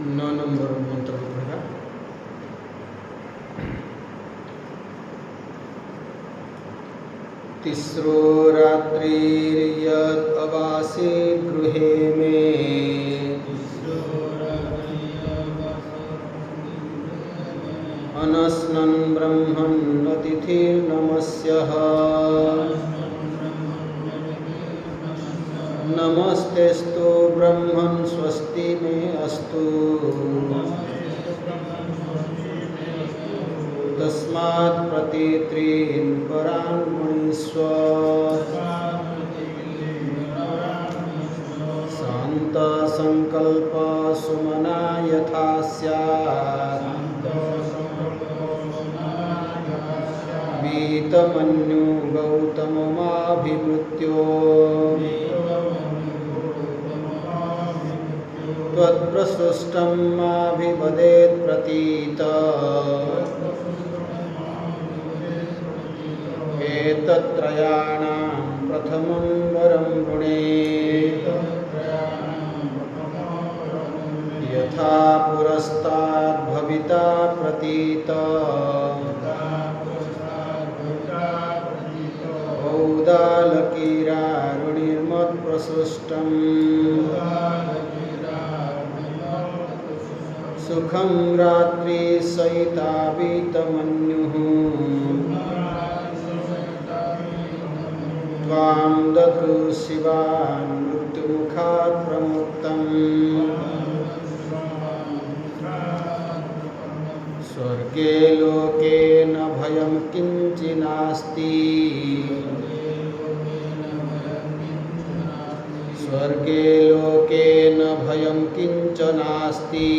9 number मंत्र पढ़ेगा। तिस्रो रात्रिर्यद् अवासे गृहे मे अनस्नन् ब्रह्मन् अतिथिर्नमस्यः नमस्तेस्तु ब्रह्मन् स्वस्ति मे अस्तु तस्मात् प्रतित्रीन् परान् मुनिष्व शान्त संकल्प सुमना यथा स्यात् वीतमन्यु गौतममाभिमृत्यो त्वत्प्रसृष्टं माभिवदेत् प्रतीत एतत्त्रयाणां प्रथमं वरं वृणे यथा पुरस्ताद् भविता प्रतीत औदालकीरारुणिर्मत्प्रसृष्टम् सुखं रात्रिसहितावीतमन्युः त्वां ददृशिवान् मृत्युमुखात् प्रमुक्तम् स्वर्गे लोके न भयं किञ्चिनास्ति स्वर्गे लोके न भयं किञ्चनास्ति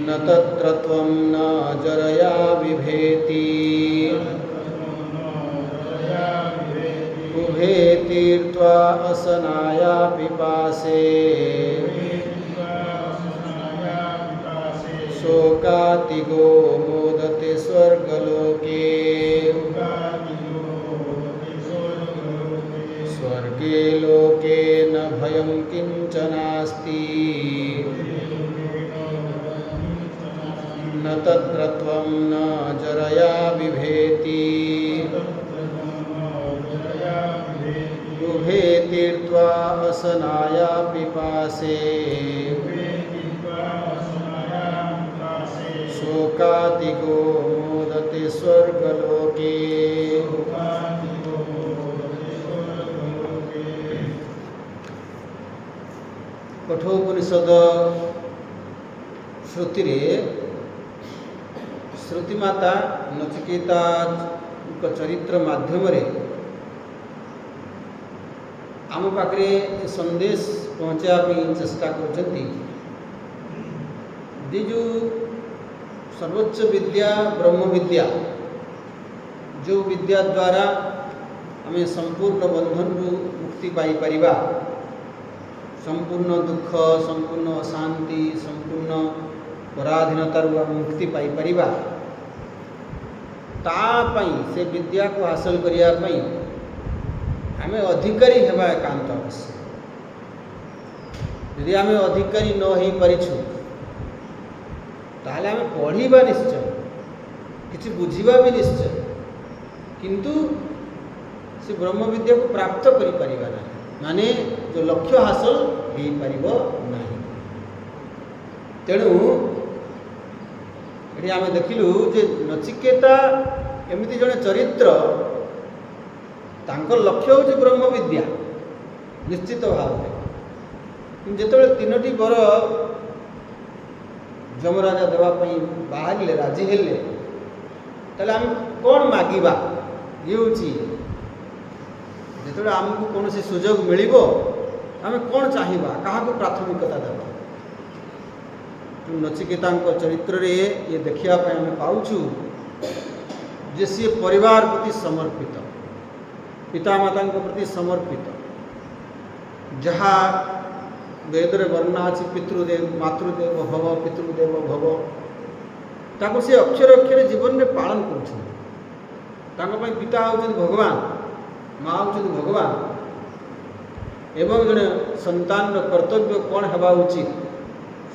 न तत्र त्वं न जरया बिभेति उभे तीर्त्वा असनाया पिपासे शोकातिगो मोदते स्वर्गलोके स्वर्गे लोके न भयं किञ्चनास्ति न तत्र त्वं न जरया बिभेति उभे तीर्त्वा असनाया पिपासे शोकातिगो मोदते स्वर्गलोके। कठोपनिषद श्रुति श्रुतिमाता नचिकेता चरित्र माध्यम आम पाखे संदेश पहुँचापी चेष्टा करछंती जो सर्वोच्च विद्या ब्रह्म विद्या जो विद्या द्वारा आम संपूर्ण बंधन मुक्ति पाई परिबा संपूर्ण दुख संपूर्ण अशांति संपूर्ण पराधीनतार मुक्ति पाई परिबा तापाई से विद्या को हासिल करने आम अधिकारी हेबा एकांत आवश्यक। यदि आम अधिकारी न हो परिछु ताहले आम पढ़ा निश्चय किसी बुझा भी निश्चय किंतु से ब्रह्म विद्या को प्राप्त करि परिबा ना माने जो लक्ष्य हासिल हो पारिबो नाही। तेणु ये आम देखिलु जे नचिकेता एमती जड़े चरित्र तांकर लक्ष्य हूँ ब्रह्म विद्या निश्चित भाव में जिते तीनोटी वर जमराजा देवाई बाहर राजी हेले ताले आम कौन मागिबा ये हूँ जो आमको कौन सुजोग मिल आम कौन चाहिए क्या प्राथमिकता देवा नचिकेता चरित्र ये देखापी आम पाचु जे सी परिवार प्रति समर्पित पितामाता प्रति समर्पित जहाँ वेदर वर्णना अच्छी पितृदेव मातृदेव भव पितृदेव भव ताको से अक्षर अक्षर जीवन में पालन कर पिता हूँ भगवान माँ हूँ भगवान एवं जड़े संतान कर्तव्य कौन हवा उचित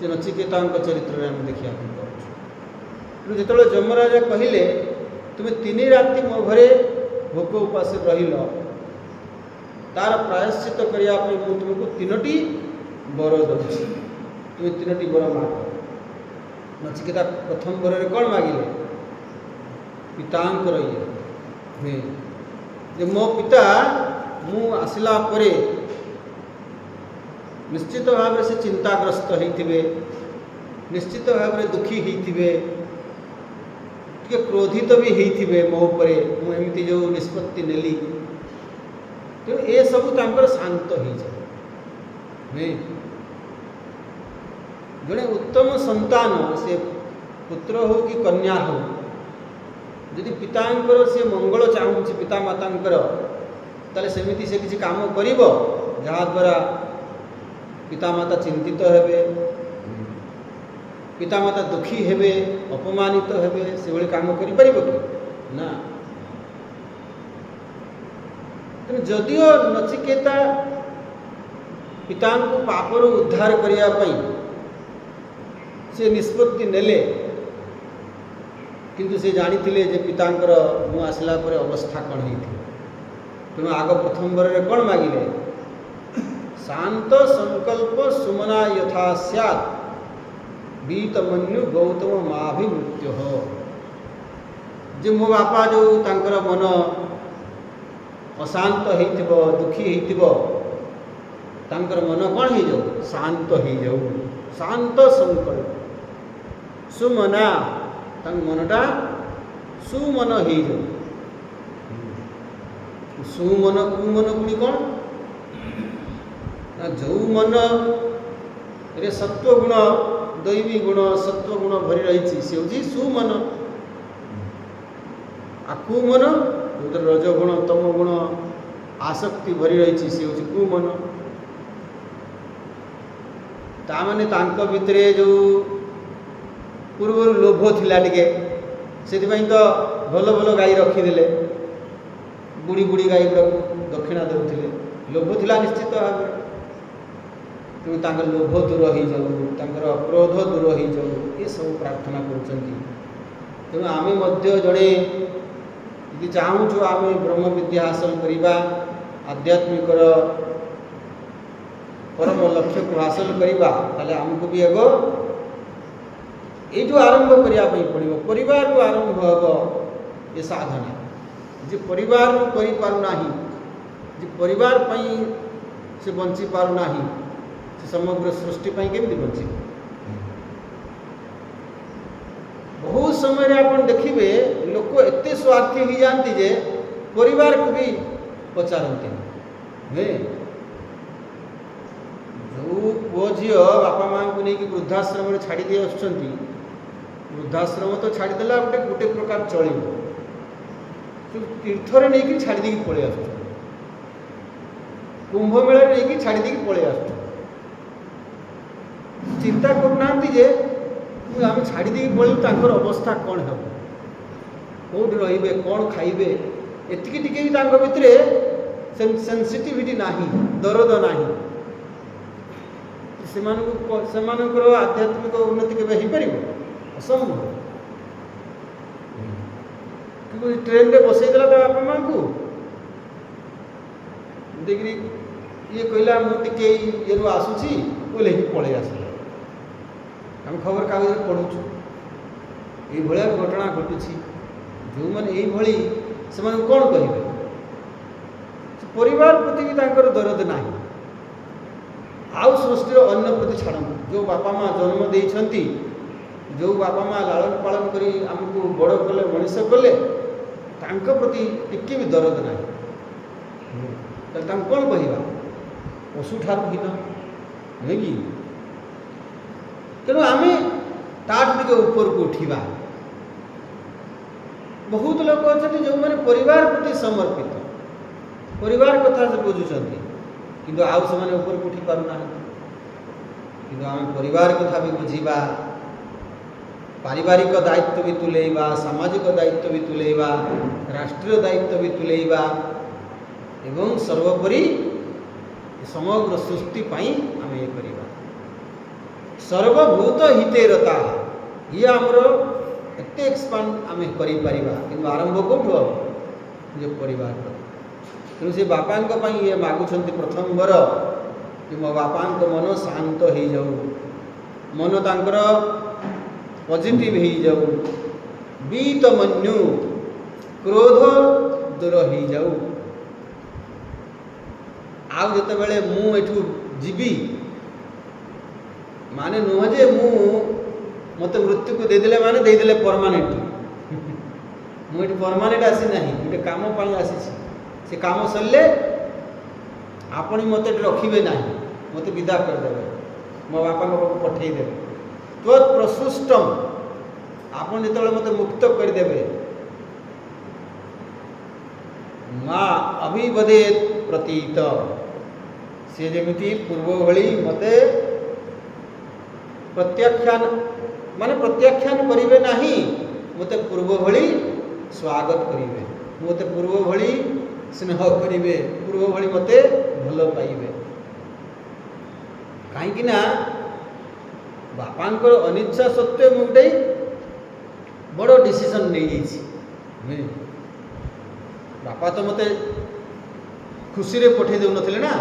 से नचिकेता चरित्र में आम देखा पाऊँ। जो यमराजा कहले तुम्हें 3 राति मो घरे भोक उपास रहिल तार प्रायश्चित करने तुमको 3टी वर दूसरी तुम्हें 3टी वर माग। नचिकेता प्रथम वर कौन मागिले पितांकर ये जे मो पिता मु आसला परे निश्चित भाव से चिंताग्रस्त होते निश्चित भाव दुखी होते क्रोधित भी होते मो उपरे मुझे जो निष्पत्ति नेली तेणु ये सब तांकर शांत हो जाए। जड़े उत्तम संतान से पुत्र हो कि कन्या हो यदि पितांकर से मंगल चाहूँगी पिता मातांकर ताले सेमिति से किसी काम करिबो जहाँ द्वारा पितामाता चिंतित हेबे पितामाता दुखी हेबे अपमानित हेबे से भली काम करि परिबो कि ना। जदियो नचिकेता पिता को पापर उद्धार करने से निष्पत्ति नेले किंतु से जानी थे जे पितांकर मु आसला पर अवस्था कौन होती तेणु आग प्रथम वर कौन मागिले शांत संकल्प सुमना यथा स्यात् बीतमन्यु गौतम माभिमृत्यो हो। जे मो बापा जो तांकर मन अशांत हो दुखी हो तांकर मन कौन हो जाऊ शांत हो जाऊ शांत संकल्प सुमना तांक मनटा सुमन हो जाऊ सुमन कुमन पुणी कौन ना जो मन रे सत्व गुण दैवी गुण सत्व गुण भरी रही से हूँ सुमन आ कुमन जो रजगुण तम गुण आसक्ति भरी रही से हूँ कुमन ताने तांको भितरे जो पूर्व लोभ थिला टिके से तो भल भल गाई रखीदे बुड़ी बुड़ी गाई गुड़ाक दक्षिणा देते लोभ थिला निश्चित भाव तेणु लोभ दूर हो जाऊ क्रोध दूर हो जाऊ ये सब प्रार्थना करेणु आम जड़े यदि चाहूँ आम ब्रह्म विद्या हासिल करवा आध्यात्मिक परम लक्ष्य को हासिल करवा ताले आमको भी एगो ये जो आरंभ करने पड़ो परिवार आरंभ हम ये साधना जे परिवार करि पारुना जे परिवार से बंची पारुना से समग्र सृष्टि केमती बंची। बहुत समय आप देखिए लोक एते स्वार्थी हो जाती जे परिवार को भी पचारती जो पुओ झी बापा माँ को लेकिन वृद्धाश्रम छाड़ी दे वृद्धाश्रम तो छाड़देला गोटे गोटे प्रकार चलो तीर्थरे नहीं छाड़ी देकी पलि आस कुंभ मेला नहीं छाड़ी देकी पलि आस चिंता करूना जे आम छाड़ी देकी पलू तांकर अवस्था कौन हम कौट रे कौन खाइबे एतिकी टिके भी तांको भितरे सेंसिटिविटी नाही दरद नाही सेमानकर आध्यात्मिक उन्नति केबे हो पार असंभव। ट्रेन रे बसईदेला बापा माँ को देखिए ये कहला मुझे ये आसूसी बोले पलि आसला आम खबर कागज पढ़ुचु ये घटना घटुची जो मैंने ये से कौन कहे परिवार प्रति भी दरद ना आउ सृष्टि अन्न प्रति छाड़ जो बापा माँ जन्म देइछंती जो बापा माँ लालन पालन करी आमको बड़ कले मनीष कले तांको प्रति टिके भी दरद ना कौन कहवा पशु ठार हीन नहीं कि तेणु आम ताठ ऊपर को उठा बहुत लोग अच्छा जो मैंने परिवार प्रति समर्पित परिवार कथा से बुझुंट किंतु आउ से ऊपर को उठी पारना किंतु आम परिवार कथा भी बुझा पारिवारिक दायित्व भी तुलेवा सामाजिक दायित्व भी तुलेवा राष्ट्रीय दायित्व भी तुलेवा एवं सर्वोपरि समग्र सृष्टि आम ये करवा सर्वभूत हितेरता ये आमर एत एक्सपांड आम कर आरंभ कौटू निज परिवार तेणु से बापा ये मागुंट प्रथम बर कि मो बापा मन शांत हो जाऊ मन तांकर पॉजिटिव हो जाऊ बीत मनु क्रोध दूर हो जाऊ आउ जिते बड़े मुठू जीवी माने नुह जे मु मत मृत्यु को देदेले माने देदेले परमानेंट मुझे परमानेंट आसी ना गोटे कम आसी से कम सरले आपण मत रखिए ना मत विदा करदे मो बापा पठेदेवे त्वत् प्रसुष्टम आपण जो मत मुक्त करदे माँ अभिवदेत प्रतीत से जमी पूर्व भली मते प्रत्याख्यान माने प्रत्याख्यान करिवे नाही मते पूर्व भली स्वागत करिवे मते पूर्व भली स्नेह करिवे पूर्व भली मते भल पाइबे कहीं ना बापांकर अनिच्छा सत्वे मुझे बड़ डिसीजन नहीं जाइए बापा तो मते खुशी रे पठे देउ नथिले ना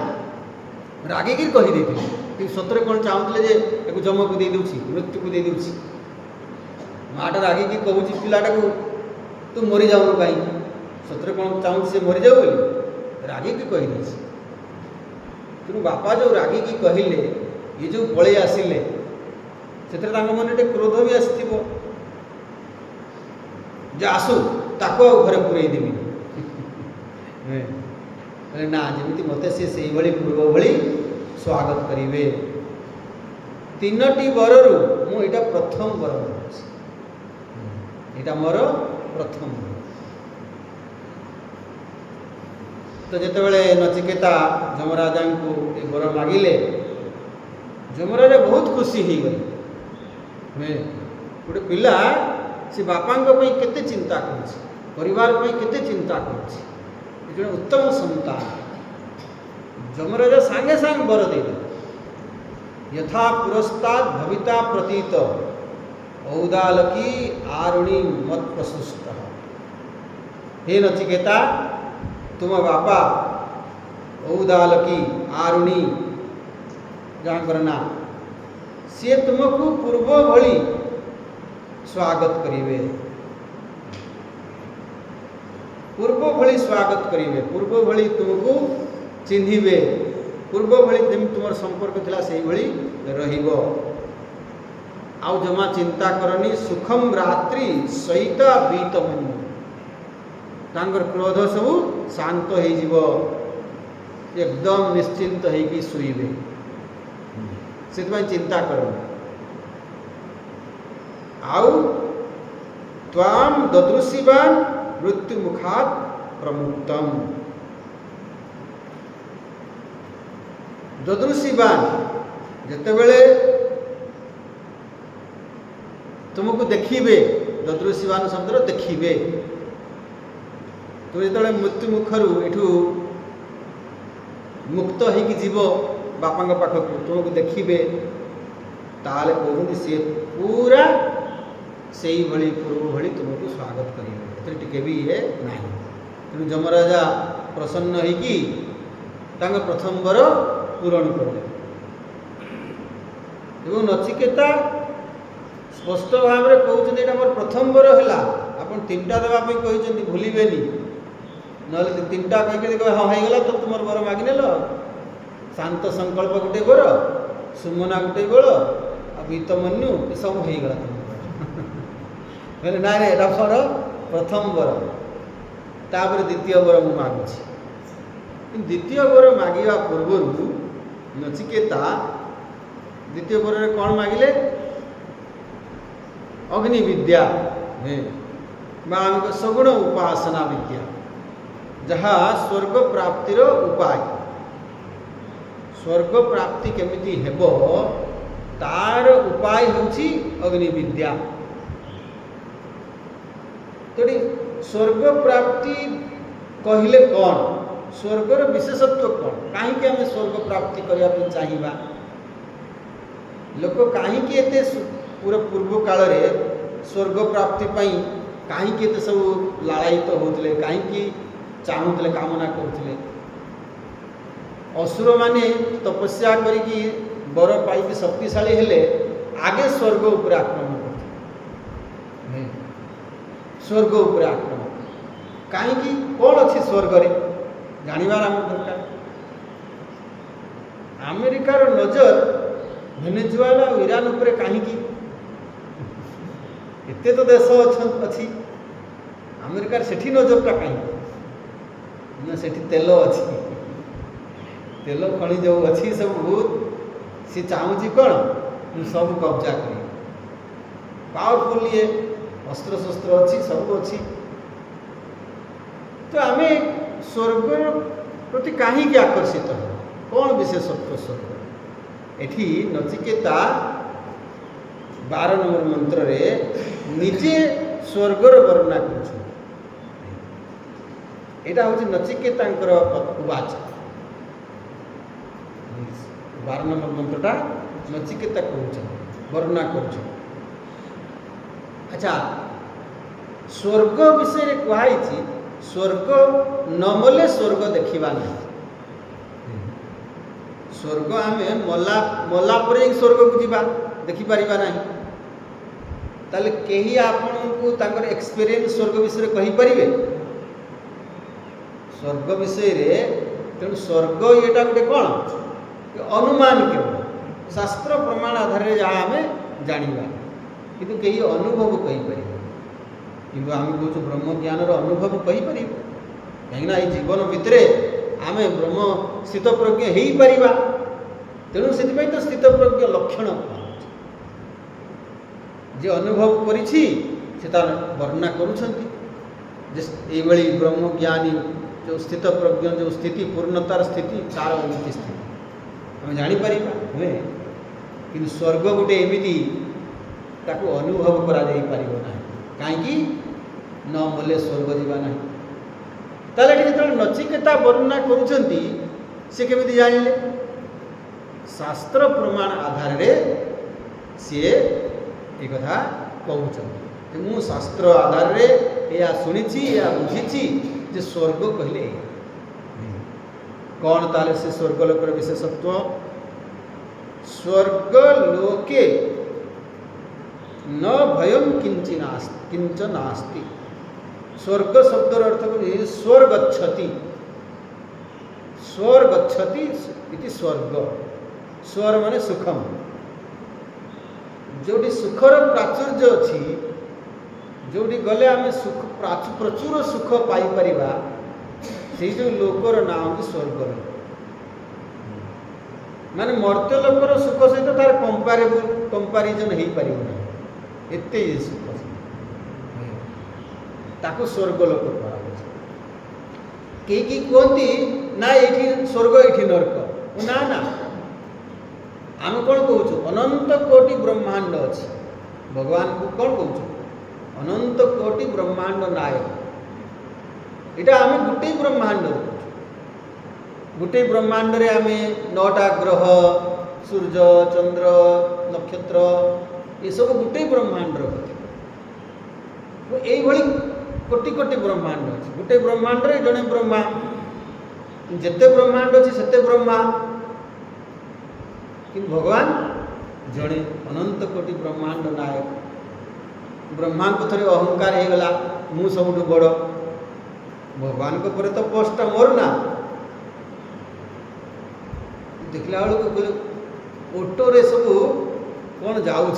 रागिकी कही देथिले कि सतरे कौन चाहूले जे एक जम को दे दूची मृत्यु को दे दूची माटा रागिकी कहूची पिलाटा को तू मरी जाऊनु कहीं सतरे कौन चाहूँ से मरी जाऊ बोली रागिकी कही देछि तेणु बापा जो रागिकी कहले ये जो पलि आसिले से मन टे क्रोध भी आसो जे आसू ताको घरे पुरई देवी ना जमी मत से पूर्व भली स्वागत करेंगे तीनोटी बरु मुझा प्रथम बर यहाँ मोर प्रथम बर तो जिते नचिकेता जमराजा को ये बर मागिले जमराजा बहुत खुशी हो गए गोटे पिला से बापा केते चिंता कर परिवार केते चिंता कर उत्तम संतान जमराजा सांगे सांग बर दे यथा पुरस्ताद भविता प्रतीत औदालकी आरुणी मत प्रसुष्ट हे नचिकेता तुम बापा औदालकी आरुणी जहाँ करना सी तुमको पूर्व भली स्वागत करिवे पूर्व भली स्वागत करेंगे पूर्व भली तुमको चिन्हिबे पूर्व भली जमी तुम संपर्क थिला से भली रहिबो आउ जमा चिंता करनी सुखम रात्रि सहिता बीत मनु तांकर क्रोध सब शांत हो जीवो एकदम निश्चिंत होगी शुइबे से चिंता कर आउ त्वाम ददृशिवान मृत्यु मुखात प्रमुक्तम ददृशिवान जिते बड़े तुमको देखिए ददृशिवान शब्द देखिए तुम जो मृत्यु मुखर एठू मुक्त होगी बापा पाखक तुमको देखिए ताले कहते सी पूरा से ही भली पूर्व भली तुमको स्वागत करेंगे टिके भी ये ना तेणु जमराजा प्रसन्न होगी प्रथम बर पूरण कले नचिकेता स्पष्ट भाव में कहते हैं मोर प्रथम बर है आप तीनटा देवाई कहते भूलेनि ना तीनटा कह हाँ होगा तो तुम बर मागिने शांत संकल्प गोटे बर सुमना गोटे बड़ आ बीतमन्यु ये सब होगा ना रे मोर प्रथम बर तापर द्वितीय बर मु मागुची द्वितीय बर मागिबा पूर्व नचिकेता द्वितीय बर कौन मागिले अग्नि विद्या सगुण उपासना विद्या जहाँ स्वर्ग प्राप्तिर उपाय स्वर्ग प्राप्ति केमिति हेबो तार उपाय होछि अग्नि विद्या तो स्वर्ग प्राप्ति कहले कौन स्वर्गर विशेषत्व कौन कहीं आम स्वर्ग प्राप्ति करने चाहिए लोक कहीं एते पूरा पूर्व काल स्वर्ग प्राप्ति कहीं एते सब लालायित होते कहीं चाहूले कामना करुले असुर माने तपस्या करी बर पाई शक्तिशाली हेले आगे स्वर्ग उपर आक्रमण करते स्वर्ग उपर आक्रमण कहीं कौन अच्छी स्वर्ग रे जानवर आम दरकार अमेरिकार नजर वेनेजुएला और ईरान उपरे कहीं एते तो देश अच्छी अमेरिकार सेठी नजरटा कहीं सेठी तेल अच्छी तेल खनि जो अच्छी सब बहुत सी चाहूँ कौन सब कब्जा कर पावरफुल ये अस्त्र शस्त्र अच्छी सब अच्छी तो आम स्वर्ग प्रति कहीं आकर्षित है कौन विशेषत्व स्वर्ग एठी नचिकेता 12 नंबर मंत्र रे निजे स्वर्गर वर्णना कर नचिकेतांकर उवाच 12 नंबर मंत्रटा नचिकेता कहूँ वर्णना कर अच्छा स्वर्ग विषय कहुई स्वर्ग नमले स्वर्ग देखा ना स्वर्ग आम मला पर स्वर्ग को जीवा देखिपर ना ताले कहीं आपण को एक्सपीरियंस स्वर्ग विषय कहींपारे स्वर्ग विषय रे तेणु स्वर्ग येटा गोटे कौन अनुमान केवल शास्त्र प्रमाण आधार जहाँ आम जाना किंतु कहीं अनुभव कहींपर किंतु आम कौन ब्रह्म ज्ञान अनुभव कहींपर कहीं ये जीवन भितर आम ब्रह्म स्थित प्रज्ञ हो पार तेणु से तो स्थित प्रज्ञ लक्षण जे अनुभव करिछि से तार वर्णना करुछंती ये ब्रह्म ज्ञानी जो स्थित प्रज्ञ जो स्थिति पूर्णतार स्थिति तार एमती स्थिति आम जापर नुहे कि स्वर्ग गोटे एमती ताको अनुभव करा जाई परिबो ना कहीं न मले स्वर्ग जीवा ना ताले जो नचिकेता वर्णना करुछंती से केमिति जानिले शास्त्र प्रमाण आधार रे सी एक कथा कहते मु शास्त्र आधार रे या शुणी या बुझी जे स्वर्ग कहले कौन ताले से स्वर्ग लोकर विशेषत्व स्वर्ग लोके न भयम किंच नास्ति स्वर्ग शब्दर अर्थ को स्वर्गच्छति स्वर्गच्छति इति स्वर्ग स्वर माने सुखम जोटी सुखर प्राचुर्य अच्छी जोटी गले आम सुख प्रचुर सुख पाई से जो लोकर नाम कि स्वर्ग माने मर्त्य लोकर सुख सहित तार कंपारिजन हो पार एत सुख ताको स्वर्ग लोक कही कहती ना ये स्वर्ग ये नरक ना ना आम कौन कहूँ अनंत कोटि ब्रह्मांड अच्छी भगवान को कौन कहूँ अनंत कोटि ब्रह्मांड नायक इटा आम गोटे ब्रह्मांड गोटे ब्रह्मांड रे आम 9टा ग्रह सूर्य चंद्र नक्षत्र ये सब गोटे ब्रह्मांड यही कोटि कोटि ब्रह्मांड अच्छे गोटे ब्रह्मांड रे जड़े ब्रह्मा जिते ब्रह्मांड अच्छे सेते ब्रह्मा कि भगवान जड़े अनंत कोटि ब्रह्मांड नायक ब्रह्मा को थोड़े अहंकार हो गला मु सबुठ बड़ भगवान को पर तो पोस्ट मोर ना देखला बेलू को ओटो रे सब कौन जाऊँ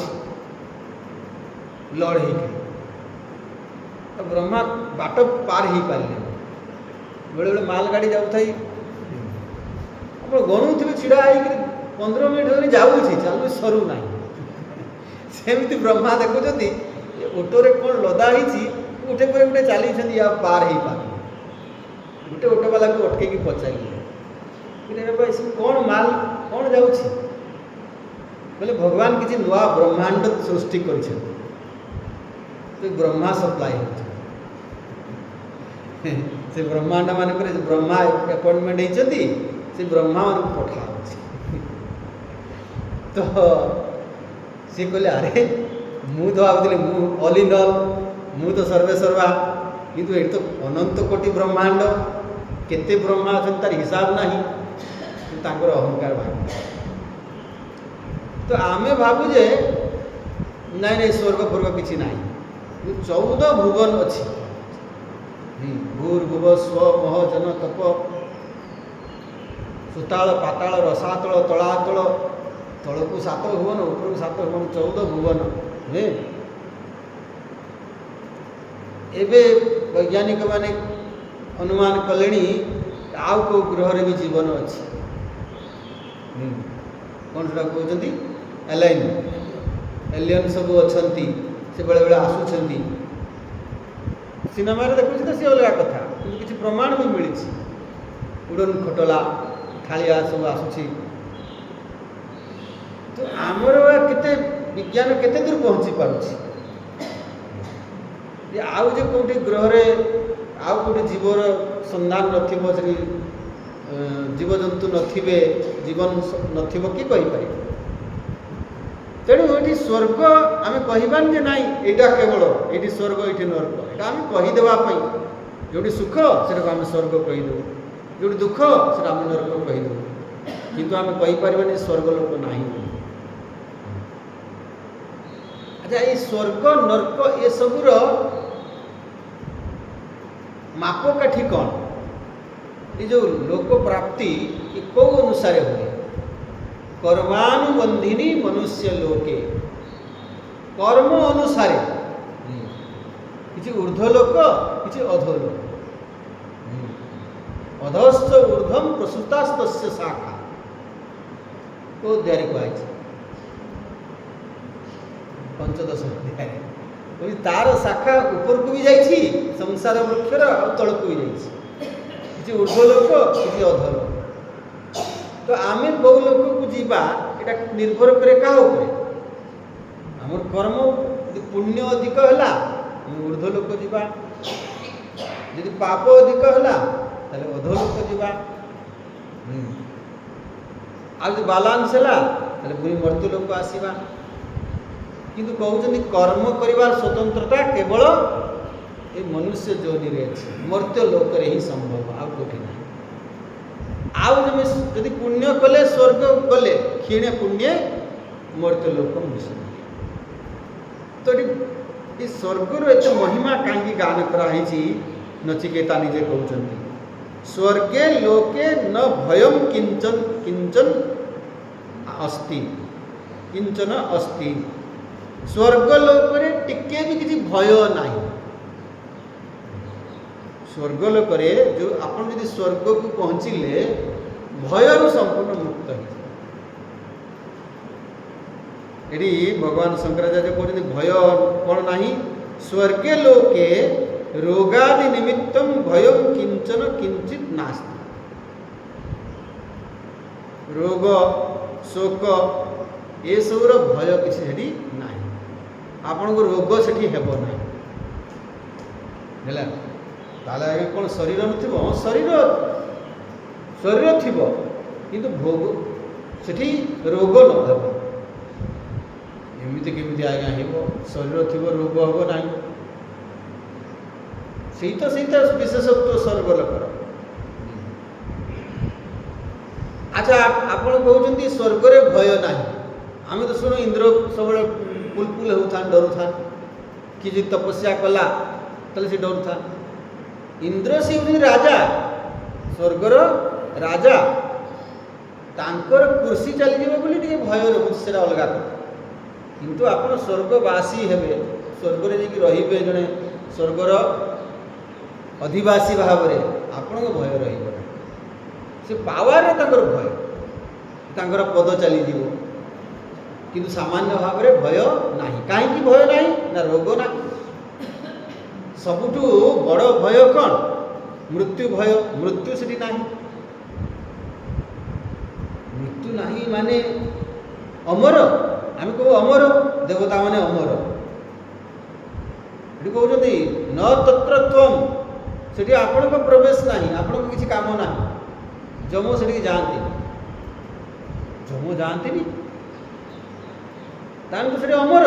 लड़ ब्रह्मा बाट पार हो पारे बेले बेले माल गाड़ी जाऊँ आप गणु थे छिड़ा 15 मिनट जाऊँगी चलू सरू ना सेमती ब्रह्मा देखुं ओटो रे कौन लदा ही उठे पर गोटे चली या पार हो पार गोटे ऑटो वाला को अटके पचारे सब कौन माल कौन जाऊँगी बोले भगवान किसी नुआ ब्रह्मांड सृष्टि कर ब्रह्मा सप्लाई से ब्रह्मांड मानक ब्रह्मा अपॉइंटमेंट होती से ब्रह्मा मान पठा तो सी कहले अरे मु तो भावुली मु ऑल इन ऑल मु तो सर्वे सर्वा किंतु ये तो अनंत कोटि ब्रह्मांड केते ब्रह्मा अच्छा तार हिसाब नहीं तांकर अहंकार भाग तो आमे भावु जे नहीं नहीं स्वर्ग फर्ग किसी ना 14 भुवन अच्छी भूर्भुव स्व मह जन तप सुताल पाताल रसातल तलातल तलकू 7 भुवन उपरकू 7 भुवन 14 भुवन हे एबे वैज्ञानिक माने अनुमान कले आउ को ग्रह रे भी जीवन अच्छी कौन से कहते एलाइन एलियन सब अच्छा से बेले बेले आसुंच सिनेमा देखुची तो सी अलग कथा किसी प्रमाण भी मिली उड़न खटला थालिया सब आसुची तो आमर केते विज्ञान केते दूर पहुँची पारुची आउ जे कोटी ग्रह रे आउ कोटी जीवर संधान नथिबो से जीवजंतु नथिबे जीवन नथिबो कि कहि पारि तेणु ये स्वर्ग आम कहबान जे नाई एटा केवल ये स्वर्ग ये नर्क यहाँ आम कहीदेवाई जो सुख से आम स्वर्ग कहीदेव जो दुख से आम नर्क कहीदेव किंतु आम कहीपर स्वर्ग लोक ना अच्छा ये स्वर्ग नर्क ये सबूर मापकाठी कौन ये जो लोक प्राप्ति ये कौ अनुसार हुए कर्मानुबंधिनी मनुष्य लोके कर्म अनुसार किसी ऊर्ध्वलोक किसी अधोलोक अधस्थ ऊर्ध्वम प्रसूतास्त शाखा को अध्याय कहुई 15 अध्याय तार शाखा ऊपर को भी जाइए संसार वृक्षर तलक भी जाइए किसी ऊर्ध्वलोक किसी अधोलोक तो आम कौ लोक को जीवा ये निर्भर करे क्या आम कर्म पुण्य अधिक है ऊर्ध्वलोक जीवा यदि पाप अधिक है अधोलोक जीवा आज बालांस है पुणी मर्त्यलोक आसवा किंतु कहते कर्म कर स्वतंत्रता केवल ये मनुष्य जोनि रे अच्छे मर्त्यलोक ही संभव आउ कौटी ना आउ जदि पुण्य कले स्वर्ग गले क्षीणे पुण्य मर्त्यलोक मिशन तो ये स्वर्गर एत महिमा कहीं गान कराई नचिकेता निजे कहते स्वर्गे लोके न भयम किंचन किंचन अस्ति किंचन अस्ति स्वर्गलोक टिके भी किसी भय नहीं स्वर्गलोक जो आपन यदि स्वर्ग को पहुँचले भयर संपूर्ण मुक्त ये भगवान शंकराचार्य कहते भय कौन नहीं स्वर्गे लोके रोगादि निमित्तम भयम किंचन किंचित नास्ति रोग शोक ये सबूर भय किसी ना आपण को रोग से हेब ना ताले आगे कौन शरीर न शरीर शरीर थी किंतु भोग से रोग न एमती केमी आज्ञा हो शरीर थी रोग हम ना से विशेषत्व स्वर्गलोकर अच्छा आपण कहते स्वर्ग रे भय ना आम तो शुणु इंद्र सब पुलपुल होता डरुथा कि जी तपस्या कला तले से डरुथा इंद्र से राजा स्वर्गर राजा तांकर कुर्सी चली बोली भय रोचे से अलग किंतु आप स्वर्गवासी हेबे स्वर्ग रे जड़े स्वर्गर अधिवासी भाव में आपण भय रही से पावर भय तांकर पद चली किंतु सामान्य भाव में भय ना कहीं भय ना रोग ना सबुठू बड़ भय कौन मृत्यु भय मृत्यु से ना मृत्यु नहीं माने अमर आम कह अमर देवता माने अमर ये कहते न तत्र त्वम ସେଠି ଆପଣଙ୍କ ପ୍ରବେଶ ନାହିଁ, ଆପଣଙ୍କ କିଛି କାମ ନାହିଁ। ଯମ ସେଠିକି ଯାଆନ୍ତିନି, ଯମ ଯାଆନ୍ତିନି। ତାହେଲେ ତ ସେଠି ଅମର,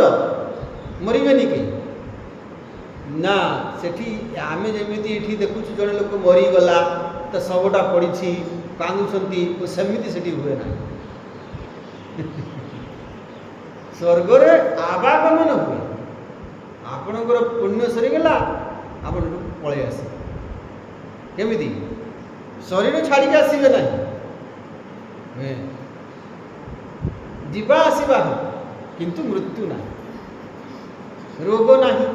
ମରିବେନି କେହି ନା। ସେଠି ଆମେ ଯେମିତି ଏଠି ଦେଖୁଛୁ ଜଣେ ଲୋକ ମରିଗଲା, ତା ଶବଟା ପଡ଼ିଛି, କାନ୍ଦୁଛନ୍ତି, ସେମିତି ସେଠି ହୁଏ ନାହିଁ। ସ୍ୱର୍ଗରେ ଆବାଗମନ ହୁଏ। ଆପଣଙ୍କର ପୁଣ୍ୟ ସରିଗଲା, ଆପଣ ପଳେଇ ଆସିବେ। କେମିତି? ଶରୀର ଛାଡ଼ିକି ଆସିବେ ନାହିଁ, ଯିବା ଆସିବା କିନ୍ତୁ ମୃତ୍ୟୁ ନାହିଁ, ରୋଗ ନାହିଁ,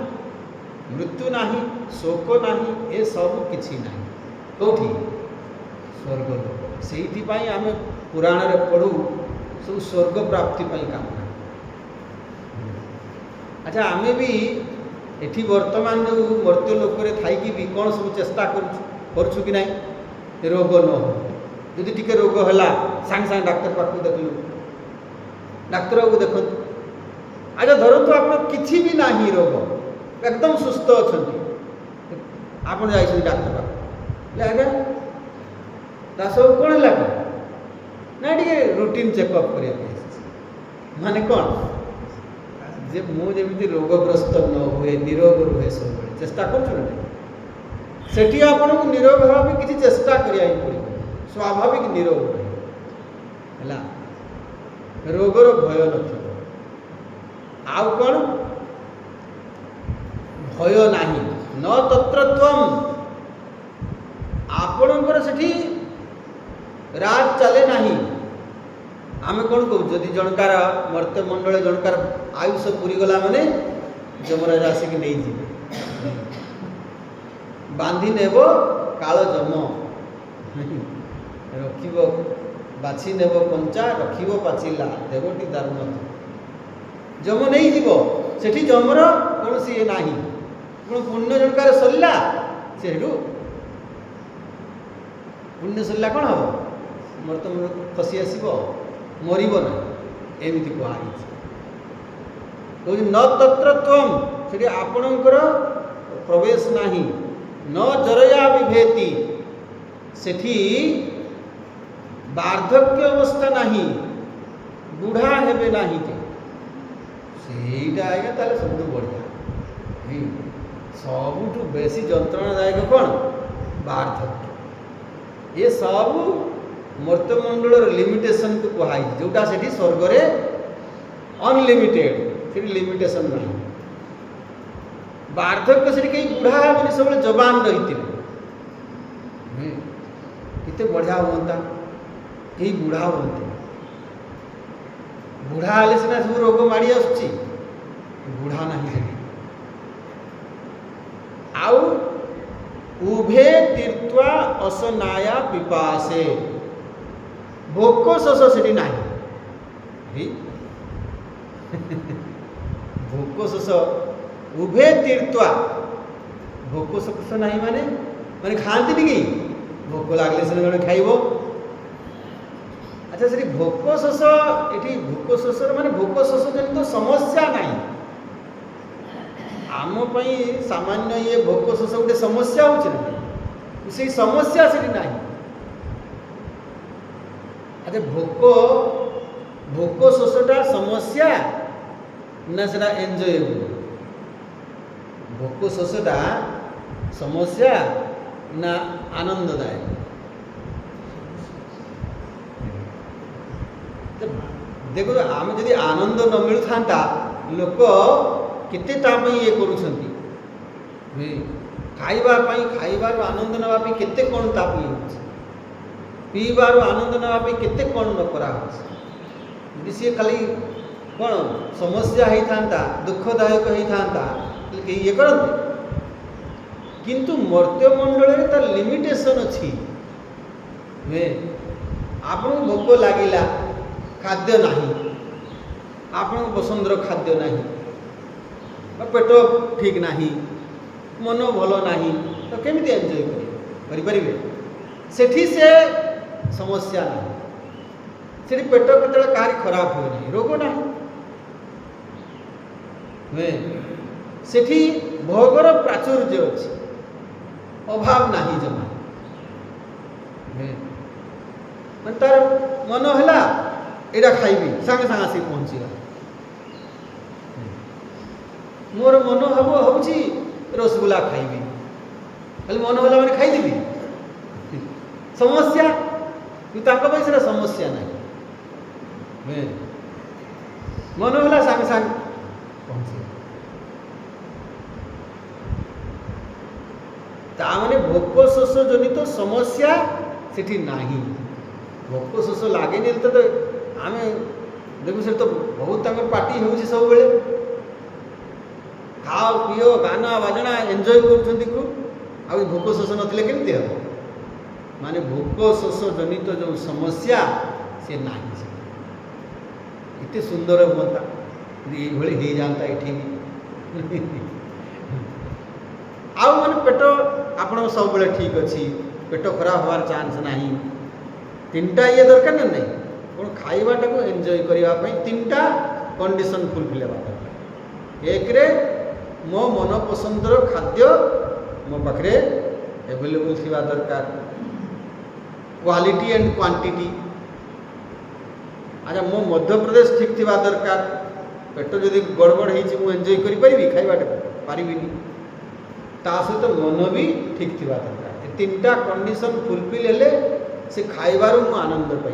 ମୃତ୍ୟୁ ନାହିଁ, ଶୋକ ନାହିଁ, ଏସବୁ କିଛି ନାହିଁ। କେଉଁଠି? ସ୍ୱର୍ଗ ଲୋକ। ସେଇଥିପାଇଁ ଆମେ ପୁରାଣରେ ପଢ଼ୁ ସବୁ ସ୍ୱର୍ଗ ପ୍ରାପ୍ତି ପାଇଁ କାମନା। ଆଚ୍ଛା, ଆମେ ବି ଏଠି ବର୍ତ୍ତମାନ ଯେଉଁ ମର୍ତ୍ତ୍ୟ ଲୋକରେ ଥାଇକି ବି କ'ଣ ସବୁ ଚେଷ୍ଟା କରୁଛୁ କି ନାହିଁ ରୋଗ ନ ହଉ। ଯଦି ଟିକେ ରୋଗ ହେଲା ସାଙ୍ଗେ ସାଙ୍ଗେ ଡାକ୍ତର ପାଖକୁ ଦେଖିଲୁ, ଡାକ୍ତରକୁ ଦେଖନ୍ତୁ। ଆଚ୍ଛା, ଧରନ୍ତୁ ଆପଣ କିଛି ବି ନାହିଁ, ରୋଗ ଏକଦମ ସୁସ୍ଥ ଅଛନ୍ତି, ଆପଣ ଯାଇଛନ୍ତି ଡାକ୍ତର ପାଖକୁ, ଆଜ୍ଞା ତା ସବୁ କ'ଣ ହେଲା କି? ନା ଟିକେ ରୁଟିନ୍ ଚେକଅପ୍ କରିବା ପାଇଁ ଆସିଛି। ମାନେ କ'ଣ? ଯେ ମୁଁ ଯେମିତି ରୋଗଗ୍ରସ୍ତ ନ ହୁଏ, ନିରୋଗ ରୁହେ, ସବୁବେଳେ ଚେଷ୍ଟା କରୁଛୁ ନା। ସେଠି ଆପଣଙ୍କୁ ନିରୋଗ ହେବା ପାଇଁ କିଛି ଚେଷ୍ଟା କରିବାକୁ ପଡ଼ିବ, ସ୍ୱାଭାବିକ ନିରୋଗ ରହିବ ହେଲା, ରୋଗର ଭୟ ନଥିବ। ଆଉ କ'ଣ? ଭୟ ନାହିଁ, ନ ତତ୍ର ତ୍ୱମ୍। ଆପଣଙ୍କର ସେଠି ରାଜ ଚାଲେ ନାହିଁ। ଆମେ କ'ଣ କହୁ? ଯଦି ଜଣକାର ମର୍ତ୍ତ୍ୟମଣ୍ଡଳରେ ଜଣକାର ଆୟୁଷ ପୁରିଗଲା ମାନେ ଯମରାଜ ଆସିକି ନେଇଯିବେ, ବାନ୍ଧି ନେବ କାଳ ଯମ, ରଖିବ ବାଛି ନେବ କଞ୍ଚା, ରଖିବ ପାଚିଲା, ଦେବଟି ଦାରୁଣ। ଯମ ନେଇଯିବ। ସେଠି ଯମର କୌଣସି ଇଏ ନାହିଁ। କ'ଣ ପୁଣ୍ୟ ଜଣକାର ସରିଲା, ସେଠୁ ପୁଣ୍ୟ ସରିଲା କ'ଣ ହେବ? ମର୍ତ୍ତ୍ୟମଣ୍ଡଳକୁ ଖସି ଆସିବ, ମରିବ ନାହିଁ, ଏମିତି କୁହାଯାଇଛି। କହୁଛି ନ ତତ୍ର ତ୍ୱମ୍, ସେଠି ଆପଣଙ୍କର ପ୍ରବେଶ ନାହିଁ। ନ ଜରୟା ବିଭେତି, ସେଠି ବାର୍ଦ୍ଧକ୍ୟ ଅବସ୍ଥା ନାହିଁ, ବୁଢ଼ା ହେବେ ନାହିଁ। ସେଇଟା ଆଜ୍ଞା ତାହେଲେ ସବୁଠୁ ବଢ଼ିଆ। ସବୁଠୁ ବେଶୀ ଯନ୍ତ୍ରଣାଦାୟକ କ'ଣ? ବାର୍ଦ୍ଧକ୍ୟ। ଏ ସବୁ ମର୍ତ୍ତ୍ୟମଣ୍ଡଳର ଲିମିଟେସନ୍କୁ କୁହାଯାଇଛି, ଯେଉଁଟା ସେଠି ସ୍ୱର୍ଗରେ ଅନଲିମିଟେଡ଼, ସେଠି ଲିମିଟେସନ୍ ନାହିଁ। ବାର୍ଦ୍ଧକ୍ୟ ସେଠି କେହି ବୁଢ଼ା ହେବେନି, ସବୁବେଳେ ଯବାନ ରହିଥିବେ। କେତେ ବଢ଼ିଆ ହୁଅନ୍ତା, କେହି ବୁଢ଼ା ହୁଅନ୍ତି। ବୁଢ଼ା ହେଲେ ସିନା ସବୁ ରୋଗ ମାଡ଼ି ଆସୁଛି, ବୁଢ଼ା ନାହିଁ ସେଠି। ଆଉ ଉଭେ ତୀର୍ତ୍ୱା ଅସନାୟା ପିପାସେ, ଭୋକ ଶୋଷ ସେଠି ନାହିଁ। ଭୋକ ଶୋଷ ଉଭେ ତୀର୍ତ୍ୱା, ଭୋକ ଶୋଷ ନାହିଁ ମାନେ ଖାଆନ୍ତିନି କି? ଭୋକ ଲାଗିଲେ ସିନା ଜଣେ ଖାଇବ। ଆଚ୍ଛା, ସେଠି ଭୋକ ଶୋଷ, ଏଠି ଭୋକ ଶୋଷର ମାନେ ଭୋକ ଶୋଷ ଜନିତ ସମସ୍ୟା ନାହିଁ। ଆମ ପାଇଁ ସାମାନ୍ୟ ଇଏ ଭୋକ ଶୋଷ ଗୋଟେ ସମସ୍ୟା ହେଉଛି ନା, ସେଇ ସମସ୍ୟା ସେଠି ନାହିଁ। ଆଚ୍ଛା, ଭୋକ ଶୋଷଟା ସମସ୍ୟା ନା ସେଟା ଏନ୍ଜୟେବଲ୍? ଭୋକ ଶୋଷଟା ସମସ୍ୟା ନା ଆନନ୍ଦଦାୟକ? ଦେଖୁ, ଆମେ ଯଦି ଆନନ୍ଦ ନ ମିଳୁଥାନ୍ତା, ଲୋକ କେତେ ତା ପାଇଁ ଇଏ କରୁଛନ୍ତି। ଖାଇବା ପାଇଁ, ଖାଇବାରୁ ଆନନ୍ଦ ନେବା ପାଇଁ କେତେ କ'ଣ ତା ପାଇଁ ହେଉଛି, ପିଇବାରୁ ଆନନ୍ଦ ନେବା ପାଇଁ କେତେ କ'ଣ ନ କରାହେଉଛି। ଯଦି ସିଏ ଖାଲି କ'ଣ ସମସ୍ୟା ହେଇଥାନ୍ତା, ଦୁଃଖଦାୟକ ହେଇଥାନ୍ତା, କେହି ଇଏ କରନ୍ତି। କିନ୍ତୁ ମର୍ତ୍ତ୍ୟମଣ୍ଡଳରେ ତାର ଲିମିଟେସନ୍ ଅଛି। ଆପଣଙ୍କୁ ଭୋକ ଲାଗିଲା, ଖାଦ୍ୟ ନାହିଁ, ଆପଣଙ୍କ ପସନ୍ଦର ଖାଦ୍ୟ ନାହିଁ, ପେଟ ଠିକ୍ ନାହିଁ, ମନ ଭଲ ନାହିଁ, ତ କେମିତି ଏନ୍ଜୟ କରିପାରିବେ? ସେଠି ସେ ସମସ୍ୟା ନାହିଁ। ସେଠି ପେଟ କେତେବେଳେ କାହାରି ଖରାପ ହୁଏ ନାହିଁ, ରୋଗ ନାହିଁ। ସେଠି ଭୋଗର ପ୍ରାଚୁର୍ଯ୍ୟ ଅଛି, अभाव नहीं जमा मैं तार मन है एटा खाइबी सांगे सांगे आसी पहुँचीगा मोर मन हम हूँ रसगुल्ला खाइबी खाली मन होला मैंने खाईदेवी समस्या से समस्या नहीं मन होला सांगे सांगे पहुँचे ताने भोक शोष जनित समस्या सेठी नाही भोक शोष लगे तो आम देखु से तो बहुत पार्टी हो सब बेले खाओ पिओ गाना बाजना एंजॉय कर भोक शोष नथिले केमती हम माने भोक शोष जनित जो समस्या से नाही इतने सुंदर हाँ ये हो जाता ये आउ माने पेट आपण सब बेले ठीक अच्छी पेट खराब हमार चांस नहीं तीनटा ये दरकार ना नहीं कौन खाइबाटा को एंजॉय करने तीनटा कंडीशन फुलफिल होगा दरकार एक रे मो मन पसंदर खाद्य मो पाखे एवेलेबल थी दरकार क्वालिटी एंड क्वांटिटी अच्छा मो मध्य प्रदेश ठीक थी दरकार पेट जदि गड़बड़ हो एंजॉय करी खाइबाटा पारिबिनी ता सहित मन भी ठीक थी दरकार ये तीनटा कंडीशन फुलफिल हेले से खाइबारू मु आनंद पाई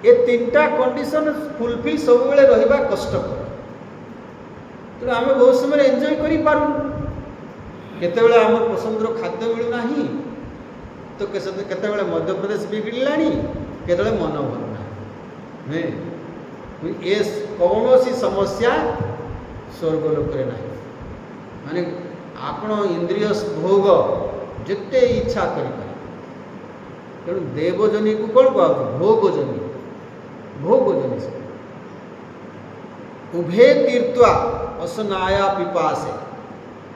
ये तीनटा कंडीशन फुलफिल सब बेले रहिबा कष्टकर तेणु आम बहुत समय एंजॉय करूँ केतेबेले आम पसंदर खाद्य मिलूना तो केतेबेले मध्य प्रदेश बिगड़ला केतेबेले मन भर ना ये कौन सी समस्या स्वर्गलोक ना माने आपण इंद्रिय भोग जिते इच्छा करें तेणु देवजनी को कौन कह भोगजनी भोगजनी से उभे तीर्थवा असनाया पिपासे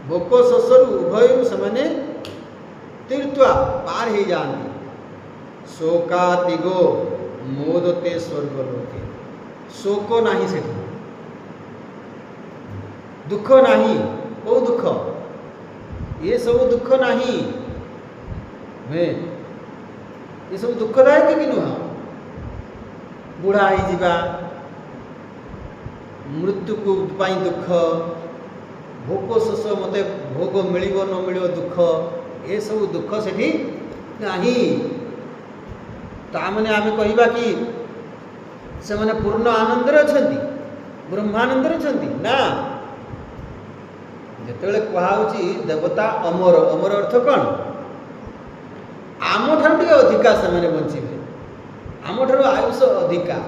भोक शोषर उभय से तीर्थवा पार हो जाती शोकातिगो मोदते स्वर्गलोके शोक नहीं से दुख नहीं कौ दुख ये सब दुख नहीं ये सब दुखदायक कि नुह बुढ़ा हो मृत्यु को दुख भोक शोष मत भोग मिल न मिल दुख ये सब दुख से नहीं तामने आम कहवा कि से मैंने पूर्ण आनंद अच्छा ब्रह्मानंद अच्छा ना जिते कहुची देवता अमर अमर अर्थ कौन आम ठार अधिका से बचे आम ठार आयुष अधिका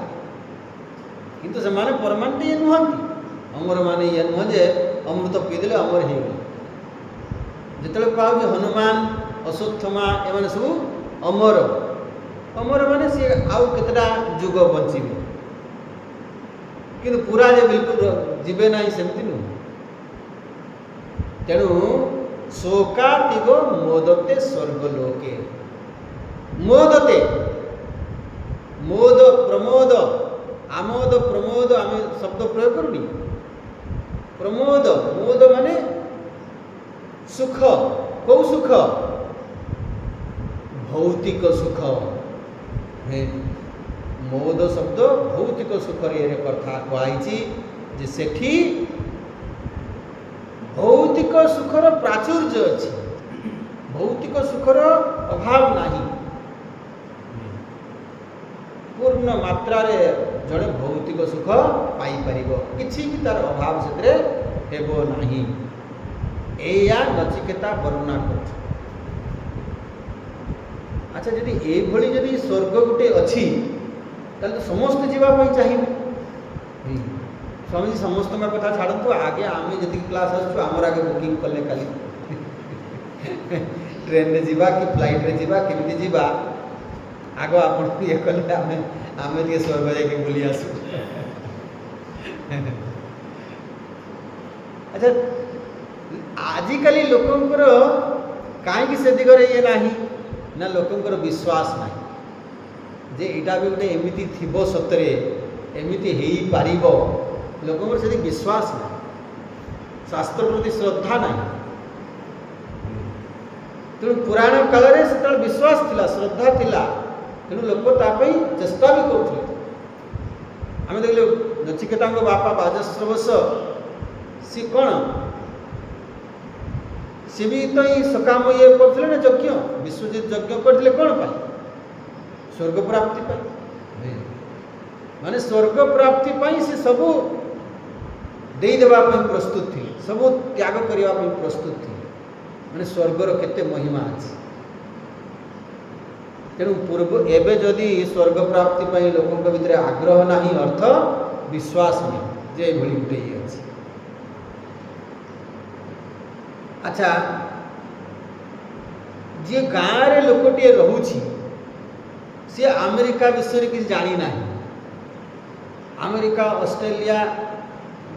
किंतु से माने परमानेंट ये नुहति अमर माने ये नुह जे अमृत पीदेले अमर हो जिते कहुची हनुमान अश्वत्थमा एम सब अमर अमर माने सी आउ केतटा जुग बचे किंतु पूरा जे बिल्कुल जीवे ना सेमती नुह तेणु शोकातिगो मोदते स्वर्गलोके मोदते मोद प्रमोद आमोद प्रमोद आम शब्द प्रयोग करूनी प्रमोद मोद माने सुख कौ सुख भौतिक सुख है मोद शब्द भौतिक सुख कथा कहुई जे सेठी भौतिक सुखर प्राचुर्य अच्छी भौतिक सुखर अभाव नहीं पूर्ण मात्रा रे जड़े भौतिक सुख पाई परिबो किछि भी तार अभाव से हेबो नहीं एया नचिकेता वर्णना कर अच्छा जदि ए भली जदि स्वर्ग गुटे अच्छी ताले तो समस्त जीवा पई चाहिए स्वामी जी समस्त कथा छाड़ू आगे आम जी क्लास आसु आमर आगे बुकिंग कले खाली ट्रेन रे जीवा कि फ्लाइट रे जीवा केमिति जीवा आग आप ये कले आम टे स्वर्ग जाके बुली आसु अच्छा आजिकल लोकंकर कहीं से दिगरे ये नहीं ना लोकंकर विश्वास नहीं जे इटा भी गोटे एमती थी सतरे एमती हो पारिबो लोक से विश्वास ना शास्त्र प्रति श्रद्धा ना तेणु पुराण काल में से विश्वास थिला, श्रद्धा थिला, तेणु लोक तापाई चेष्टा भी करुले। आम देखिए नचिकेता बापा बाजश्रवस सी कौन सी भी तो ही सकाम ये करते ना यज्ञ, विश्वजित यज्ञ करते कौन पाई? स्वर्ग प्राप्ति पाई। माने स्वर्ग प्राप्ति पाई से सबू देदेवा प्रस्तुत थे, सबू त्याग करने प्रस्तुत थे। माने स्वर्गर केते महिमा अच्छी। तेणु पूर्व एवं जदि स्वर्ग प्राप्ति पाई लोकों भितर आग्रह नहीं, अर्थ विश्वास नहीं जे भली गोटे ये अच्छी। अच्छा, जी गाँव रे लोकटे रोची सी अमेरिका विषय किसी जानी ना। अमेरिका, ऑस्ट्रेलिया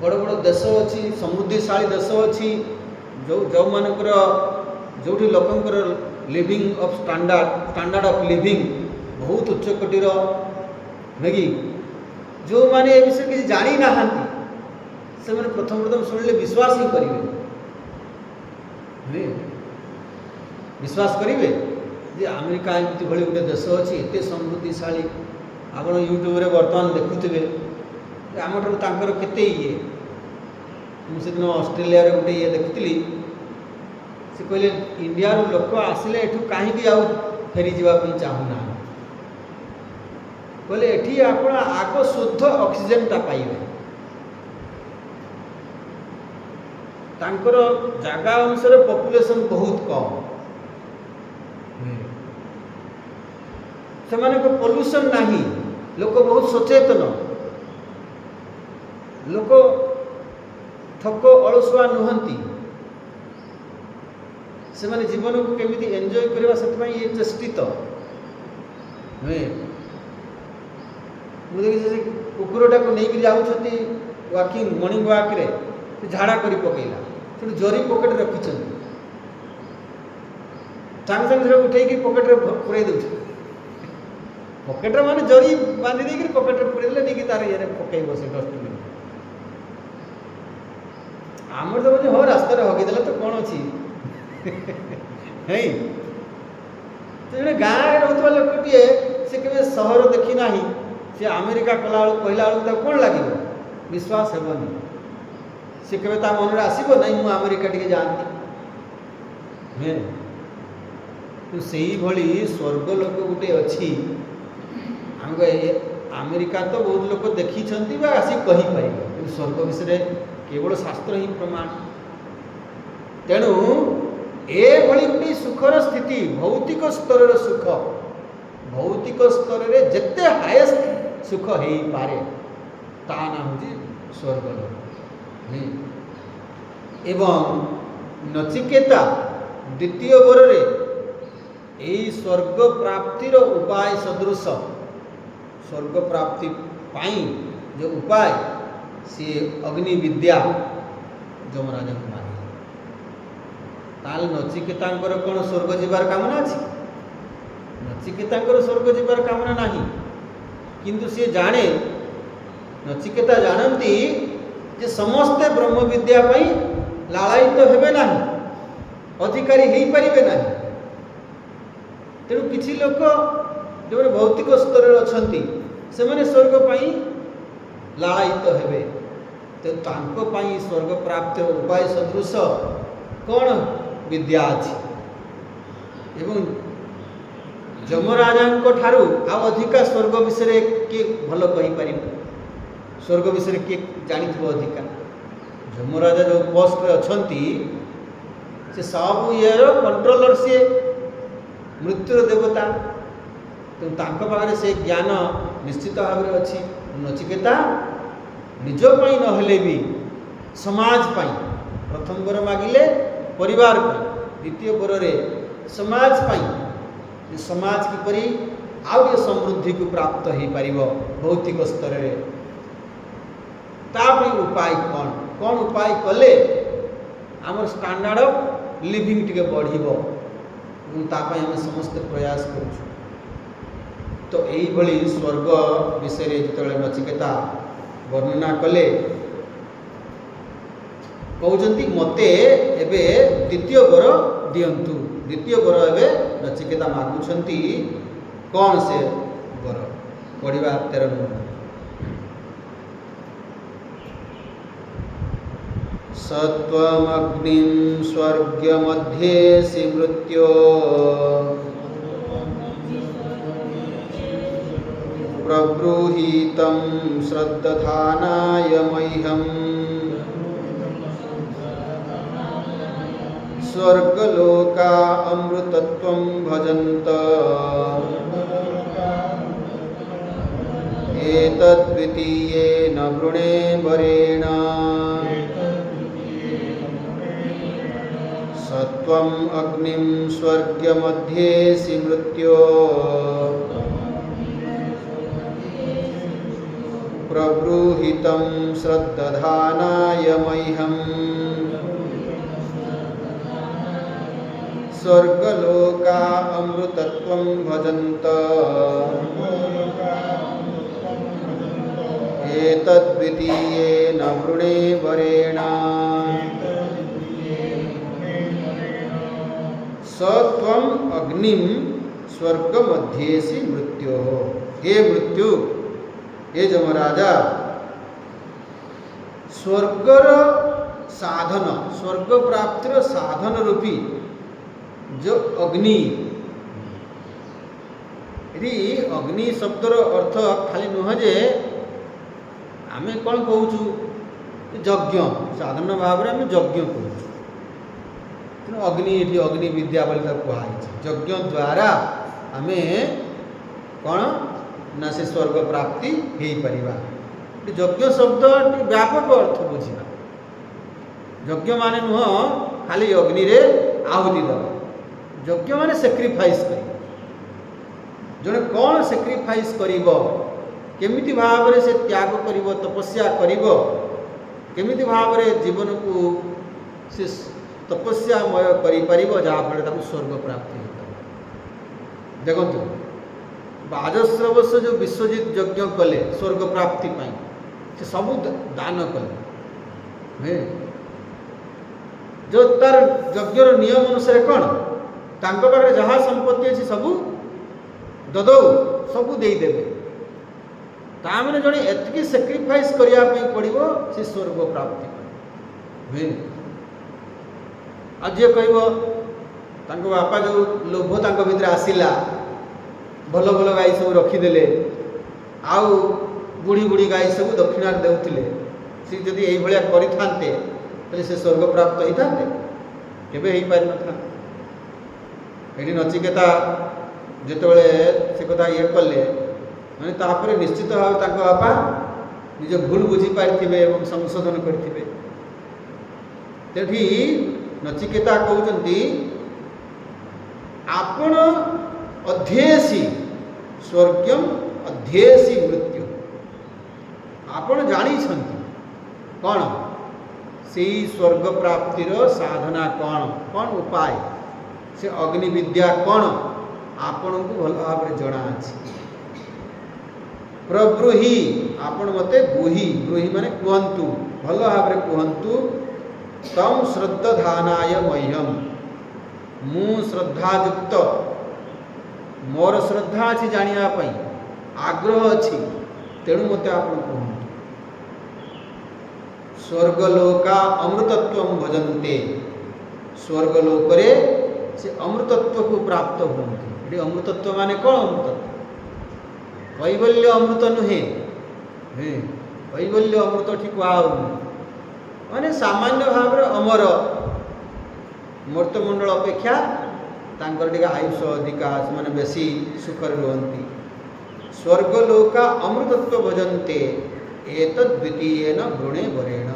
बड़ बड़ देश अच्छी, समृद्धिशाली देश अच्छी, जो मानकर जो लोकंकर living of standard of living बहुत उच्च कोटीर नहीं, जो माने ए विषय किसी जानी ना से मैंने प्रथम शुणिले विश्वास ही करेंगे, विश्वास करेंगे जे अमेरिका एमती भाई गोटे देश अच्छी एत समृद्धिशाली। आप यूट्यूब रे बर्तमान देखुवे आम ठार केते ये। मुझे दिन ऑस्ट्रेलिया रे गोटे ये देखुली, से कहले इंडिया रू लोक आसिले एठू कहीं आउ फेरी जावाई चाहूना, कहले एठी आपण आग शुद्ध ऑक्सीजनटा पाइबे। तांकर जगह अनुसार पॉपुलेशन बहुत कम, से पॉल्यूशन नहीं, लोक बहुत सचेतन, लोक थक अलसुआ नुहंती, से माने जीवन को केमिति एंजॉय करवा से ये चेष्टित नुहे। मुझे देखिए कुकुरटा को नहीं जाऊँगी वाकिंग मॉर्निंग वाक रे झाड़ा कर पकेला, से जरी पकेट रखी सागे सागे उठे पकेट रे पुराई दे, पकेट रे माने जरी बांधी देकर पकेट रे पुराई देले नहीं तार ये पकईब से डस्टबिन। आमर तो हाँ रास्ता हगीदेला तो कौन अच्छी है। तो गाँव में रोकवा लोकटे से केवे सहर देखी ना, सी अमेरिका कला कहला बेलू कौन लगे विश्वास हेबनी, सी केवे ता मन में आसब ना मु अमेरिका टे जाती। तो से भली स्वर्ग लोक गोटे अच्छी, आम अमेरिका तो बहुत लोग देखी आसी कहीपर, कि स्वर्ग विषय केवल शास्त्र ही प्रमाण। तेणु ए भली गोटे सुखर स्थिति, भौतिक स्तर सुख, भौतिक स्तर रे जेते हाएस्ट सुख हो पारे ता ना हूँ स्वर्गलोक। एवं नचिकेता द्वितीय वर रे यही स्वर्ग प्राप्तिर उपाय सदृश, स्वर्ग प्राप्ति पाई जो उपाय सी अग्नि विद्या यमराज को मांगे। ताल नचिकेता कौन स्वर्ग जीवार कामना अच्छी? नचिकेता स्वर्ग जीवार कामना नहीं, किंतु सी जाने, नचिकेता जानती जे समस्ते ब्रह्म विद्या पाई लालायित हेबे नहीं, अधिकारी हो पारे ना। तेणु किसी लोक जो भौतिक स्तर अच्छा से मैंने स्वर्ग पाई लालायित हेबे, तो तांको पाई स्वर्ग प्राप्तिर उपाय सदृश कौन विद्या अच्छी। एवं यमराजा ठारू आ अधिका स्वर्ग विषय किए भल कहीपर, स्वर्ग विषय किए जानी अधिका। यमराजा जो पोस्ट अच्छा से सब ये कंट्रोलर सी मृत्युर देवता, तो पाखे से ज्ञान निश्चित भाव में अच्छी। नचिकेता निज पाई नहले भी समाज पाई, प्रथम वर मागिले परिवार पाई, द्वितीय वर रे समाज पाई, समाज किपरि आउ समृद्धि को प्राप्त हो पार भौतिक स्तर रे, तापई उपाय कौन कौन उपाय कले आम स्टैंडर्ड ऑफ लिविंग टिके बढ़िबो, आम समस्त प्रयास करूँ। तो यही स्वर्ग विषय जो नचिकेता वर्णना कले, कहते मते एबे द्वितीय वर दियंतु, द्वितीय वर एवं नचिकेता मागुंट कौन से वर पढ़ा 13 नंबर। सत्वमग्निं स्वर्गमध्येसि मृत्यो प्रब्रूहितं श्रद्दधानाय मह्यम् स्वर्गलोका अमृतत्वं भजन्त एतद्वितीयेन वृणे वरेण सत्वम् अग्निं स्वर्गमध्येसि मृत्यो प्रब्रूहितं श्रद्दधानाय मह्यम् स्वर्गलोका अमृतत्वं भजन्त एतद्वितीयेन वृणे वरेण सत्वं अग्निं स्वर्गमध्येसि मृत्यो। हे मृत्यु, हे जमराजा, स्वर्गर साधन, स्वर्ग प्राप्तिर साधन रूपी जो अग्नि, यदि अग्नि शब्दर अर्थ खाली नुह जे आम कौन कहूँ यज्ञ, साधारण भाव में आम यज्ञ कहूँ, अग्नि ये अग्नि विद्या बोली कहुई यज्ञ द्वारा आम कौन ना से स्वर्ग प्राप्ति हो पार। यज्ञ शब्द व्यापक अर्थ बुझा, यज्ञ माने नुह खाली अग्नि रे आहुति दवा, यज्ञ माने सेक्रिफाइस कर जड़े कौन सेक्रिफाइस करिब, केमिति भाव रे से त्याग करिब, तपस्या करिब, केमिति भाव रे जीवन को से तपस्यामय करिपारिब जहाँफल स्वर्ग प्राप्ति होता। देखो बाजस्रवश जो विश्वजित यज्ञ कले स्वर्ग प्राप्ति पाई से सबू दान कले, जो तार यज्ञर नियम अनुसार कौन तांको पाखरे जहाँ संपत्ति अच्छी सबू ददौ सबू देदेवे, ताने जड़े एतकी सेक्रिफाइस करने पड़ो से स्वर्ग प्राप्ति पाए। आज जे कह बापा जो लोभ तांको भितर आसिला, भल भल गाई सब रखीदे, आउ बुढ़ी बुढ़ी गाई सब दक्षिणार देउथिले, सी जदि एई भलिया करिथांते तले से स्वर्ग प्राप्त होइथांते, केबे हेई पारि नथा। एठी नचिकेता जेतेबेले से कथा ये कले माने तापर निश्चित भाव तांको बापा निज भूल बुझी पारिथिबे एवं संशोधन करथिबे। तेठी नचिकेता कहउचंती आपण अध्येसी स्वर्गम अध्येसी मृत्यु, आपण जानी छंती कौन से स्वर्ग प्राप्तिर साधना कौन कौन उपाय से अग्नि विद्या कौन आपण को भल भाव जना अछि। प्रब्रूहि आपण मते गुही, ब्रूहि माने कहंतु, भल भाव कहंतु, तम श्रद्धानाय मह्यम, मु श्रद्धायुक्त मोर श्रद्धा अच्छी जानिया पई आग्रह अच्छी, तेणु मते आपण कहंतु। स्वर्गलोका अमृतत्व भजन्ते, स्वर्गलोक रे से अमृतत्व को प्राप्त होती। अमृतत्व माने कौन अमृतत्व? कैवल्य अमृत नुहे, कैवल्य अमृत ठीक माने सामान्य भाव अमर मर्तमंडल अपेक्षा तांकर टिके आयुष अधिका, से बेसी सुखर रुहंती। स्वर्गलोका अमृतत्व भजन्ते एतद्वितीयेन वृणे वरेण,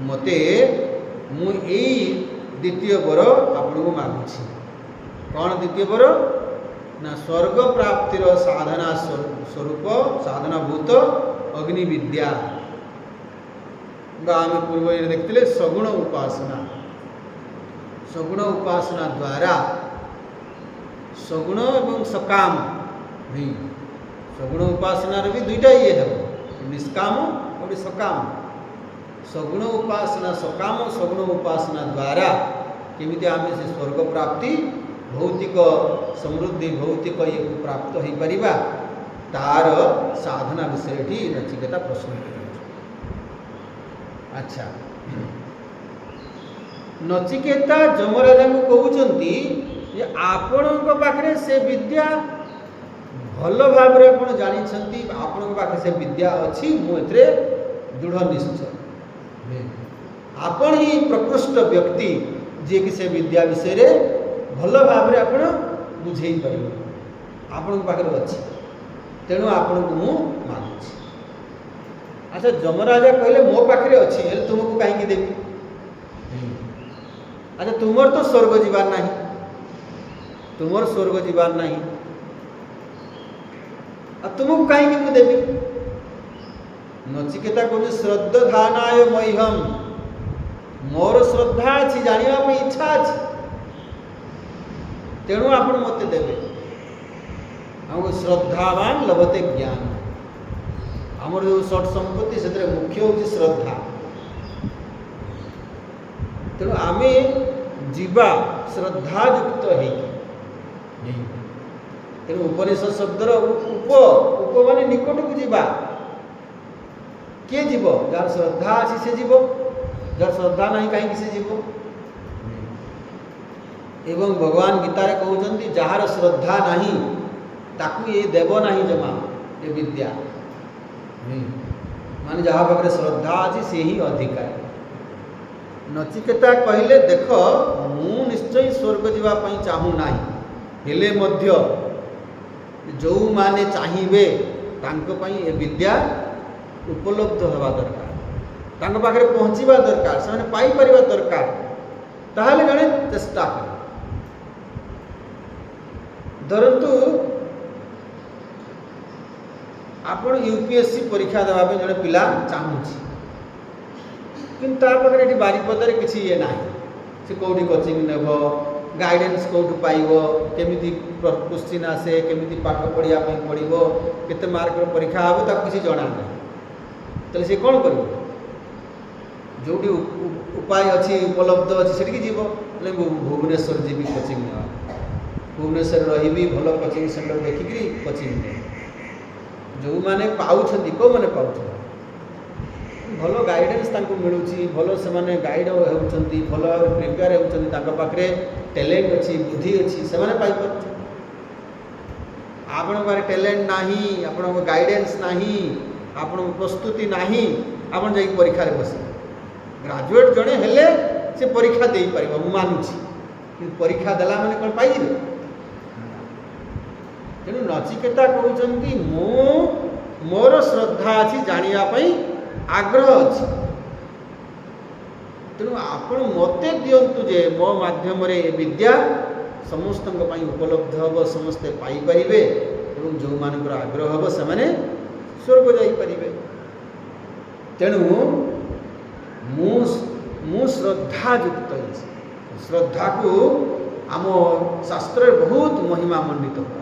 मते मु एई द्वितीय वर आपण को मागुछि। कौन द्वितीय वर ना स्वर्ग प्राप्तिर साधना स्वरूप साधनाभूत अग्नि विद्या। आम पूर्व देखते सगुण उपासना, सगुण उपासना द्वारा सगुण एवं सकाम, सगुण उपासना भी दुईटा ये है, निष्काम और सकाम। सगुण उपासना सकाम सगुण उपासना द्वारा केमिति आमे से स्वर्ग प्राप्ति भौतिक समृद्धि भौतिक ये प्राप्त हो परिबा तार साधना विषय ठी नचिकेता प्रश्न कर। अच्छा नचिकेता जमराजा को कहउचंती जे आपणक पाखरे से विद्या भल भाव रे आपण जानि छंती आपणक पाखरे से विद्या अछि मु एतरे दृढ़ निश्चय आपण ही प्रकृष्ट व्यक्ति जे कि से विद्या विषय रे भल भाव रे आपण बुझेई परिबो आपणक पाखरे अछि तेणु आपण को मु मानुछि। अच्छा जमराजा कहले मो पाखरे अछि हेले तुमको काहे की देबी। अच्छा तुमर तो स्वर्ग जीवार नहीं तुमर स्वर्ग जीवार नहीं आ तुमको काहे की मु देबी। नचिकेता कहले श्रद्धानाय मह्यम मोर श्रद्धा अछि जानिबा पे इच्छा अछि तेणु आपण मते देबे। हमको श्रद्धावान लभते ज्ञान आमर जो षट संपत्ति से मुख्य हूँ श्रद्धा तेणु आमे जीवा श्रद्धायुक्त है तेणु उपनिषद शब्दर उप माने निकट को जीवा किए जीव जार श्रद्धा अच्छी से जीव जार श्रद्धा नहीं कहीं से जीव। एवं भगवान गीतारे कहउचंती जहार श्रद्धा नहीं ताकू ये देव नहीं जमा ये विद्या माने जहाँ पाखे श्रद्धा अच्छी से ही अधिकार। नचिकेता कहले देख मु निश्चय स्वर्ग जीवाई चाहू ना हेले मध्य जो माने चाहिए ये विद्या उपलब्ध हवा दरकार पाखे पहुँचवा दरकार से पाई परिबा दरकार ताहले जड़े चेष्टा कर धरतु आपण यूपीएससी परीक्षा देवाई जड़े पिला चाहूँगी किंतु तापाखे ये बारिपदारे किसी ये ना से कौटी कोचिंग नेब गाइडेंस कौटू पाइब केमिति क्वेश्चन आसे केमिति पाठ पढ़िया पड़ो केते मार्क परीक्षा हे ताको किसी जना ना तेल सी कौन कर जो उपाय अच्छी उपलब्ध अच्छी से जीव भुवनेश्वर जी कोचिंग ने भुवनेश्वर रही भल कोचिंग सेंटर देखिकी कोचिंग ने जो मैंने पाँच कौ मैंने पाँच भल गाइडेंस मिलूँ भल से गाइड होती भल प्रिपेयर होती टैलेंट अच्छी बुद्धि अच्छी से आपण टैलेंट नहीं आपण गाइडेंस नहीं आपण प्रस्तुति नहीं आपण जा परीक्षा बस ग्रेजुएट जड़े हेले से परीक्षा दे पार मु मानुची परीक्षा देला मैंने कौन पाइबे। तेणु नचिकेता कहते मोर श्रद्धा अच्छी जानापी आग्रह अच्छी तेणु आपण मते दिंतु जे मो माध्यम विद्या समस्त उपलब्ध हम समस्ते पाइपर जो मानकर आग्रह हम से स्वर्ग जापरें। तेणु मु श्रद्धायुक्त श्रद्धा को आम शास्त्र बहुत महिमा मंडित हुआ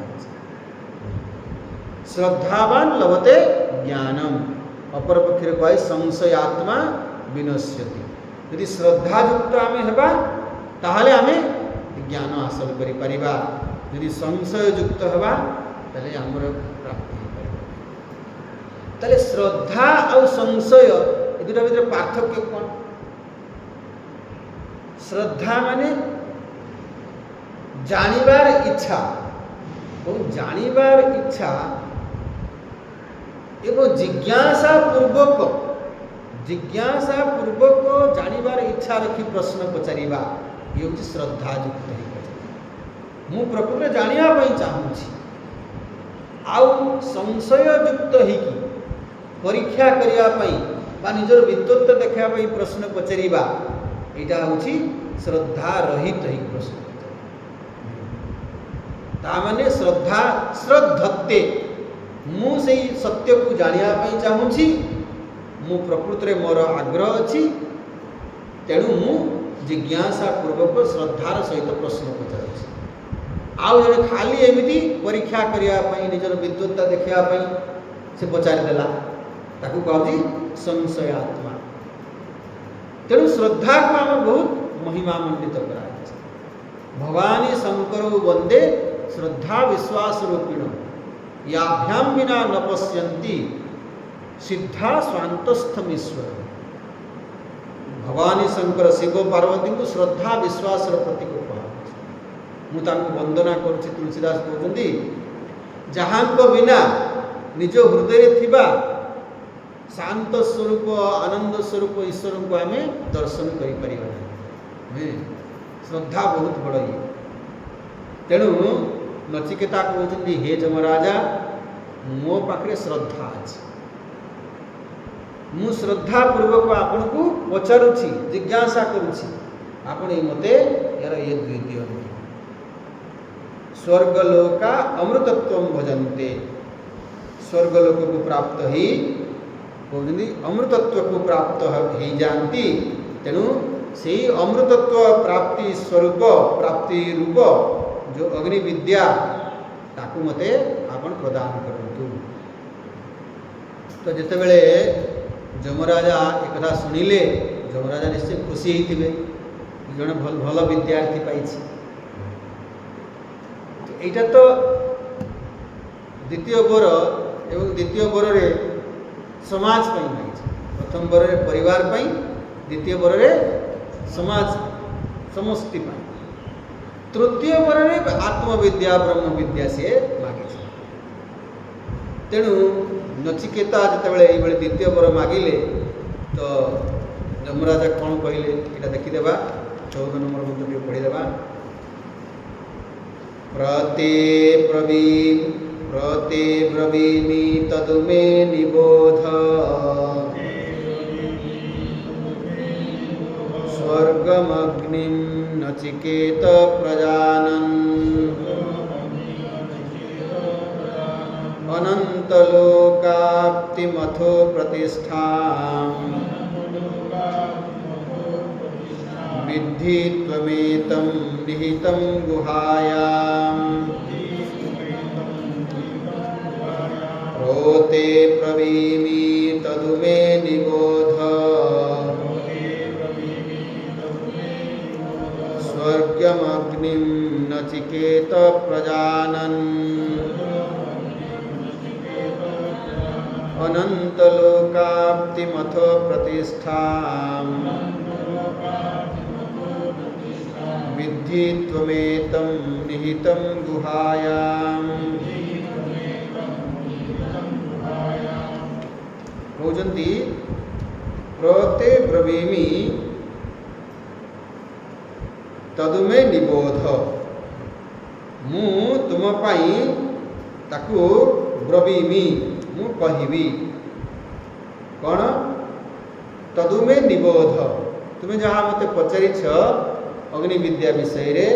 श्रद्धावान लभते ज्ञानम अपर पक्षे कहे संशयात्मा विनश्यति यदि श्रद्धायुक्त आमे हेबा ताहले आमे ज्ञान हासिल करि परिबा यदि संशययुक्त हेबा ताले हमर प्राप्ति हो परिबा। ताले श्रद्धा और संशय ए दुटा भीतर पार्थक्य कोन। श्रद्धा माने जानिबार इच्छा और जानिबार इच्छा एवं जिज्ञासा पूर्वक जानिबार इच्छा रखी प्रश्न पचारिबा ये हूँ श्रद्धायुक्त मु प्रकृति जानापी चाहूँगी आउ संशययुक्त होगी परीक्षा करने निजर विद्वत्ता देखापी प्रश्न पचारिबा यहाँ हूँ श्रद्धा रहित ही प्रश्न तामाने श्रद्धा श्रद्धत्ते मु से सत्य को जानापी चाहूँगी मु प्रकृति मोर आग्रह अच्छी तेणु मु जिज्ञासा पूर्वक श्रद्धार सहित प्रश्न पचार आउ जड़े खाली एमती परीक्षा करने निजर विद्वत्ता देखापी से पचारिदेला ताकू कहूँ संशयात्मा। तेणु श्रद्धा को आम बहुत महिमा मंडित कराଯାଇଛି। भवानी शंकरो वंदे श्रद्धा विश्वास रूपिण याभ्याम विना न पश्यन्ति सिद्धा स्वांतस्थमीश्वर। भवानी शंकर शिव पार्वती को श्रद्धा विश्वास प्रतीक मुझे वंदना करुच्ची। तुलसीदास कहते जहाँ बिना निज हृदय थिबा शांत स्वरूप आनंद स्वरूप ईश्वर को आम दर्शन कर श्रद्धा बहुत बड़ ये। तेणु नचिकेता कहते हे जमराजा मो पाखे श्रद्धा अच्छी मु श्रद्धा पूर्वक आपन को पचारुछि जिज्ञासा करुछि आपण मते यार ये दुई दियंती। स्वर्गलोका अमृतत्व भजन्ते स्वर्गलोक को प्राप्त ही कहते अमृतत्व को प्राप्त हो जाती। तेणु से अमृतत्व प्राप्ति स्वरूप प्राप्ति रूप जो अग्नि विद्या ताकू मते आपण प्रदान करंतु। तो जितेबले जमराजा एक कथा शुणिले जमराजा निश्चय खुशी होते जड़े भल विद्यार्थी पाई। यहाँ तो द्वितीय बर एवं द्वितीय बर समाज पाई प्रथम बर परिवार पाई द्वितीय बर समाज समष्टि पाई तृतीय बर आत्मविद्या ब्रह्म विद्या से मागे। तेणु नचिकेता जितेबाला ये द्वितीय बर मागिले तो जमराजा कौन कहले यहाँ देखीदेवा 14 नंबर मंत्र पढ़ीदेवा। प्रते ब्रवीमि तदुमे निबोध स्वर्गमग्निं नचिकेत प्रजानन् अनन्तलोकाप्तिमथो प्रतिष्ठाम् विद्धि त्वमेतं निहितं गुहायाम् प्रोते ब्रवीमि तदुमे निबोध स्वर्गमग्निं नचिकेत प्रजानन् अनन्तलोकाप्तिमथो प्रतिष्ठाम् विद्धि त्वमेतं निहितं गुहायाम्। कहते प्रते ब्रवीमि तदुमे निबोध मु तुम पाई ताकू ब्रवीमि मु कहिबी कौन तदुमे निबोध तुम्हें जहाँ मत पचारि अग्नि विद्या विषय रे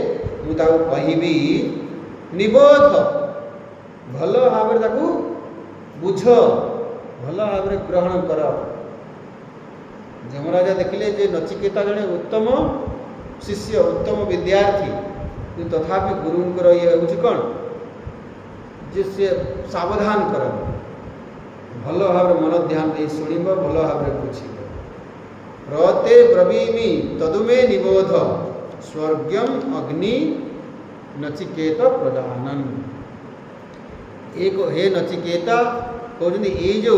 मुझे कहबी निबोध भल भाव बुझ भल भाव ग्रहण कर। जमराजा देखिले जे नचिकेता जड़े उत्तम शिष्य उत्तम विद्यार्थी तथापि गुरुंकर ये हूँ कौन जे से सावधान कर भल भाव मन ध्यान दे शुणव भल भाव बुझ। प्रते ब्रवीमि तदुमे निबोध स्वर्गम अग्नि नचिकेत प्रजानन। एक हे नचिकेता कहते ये जो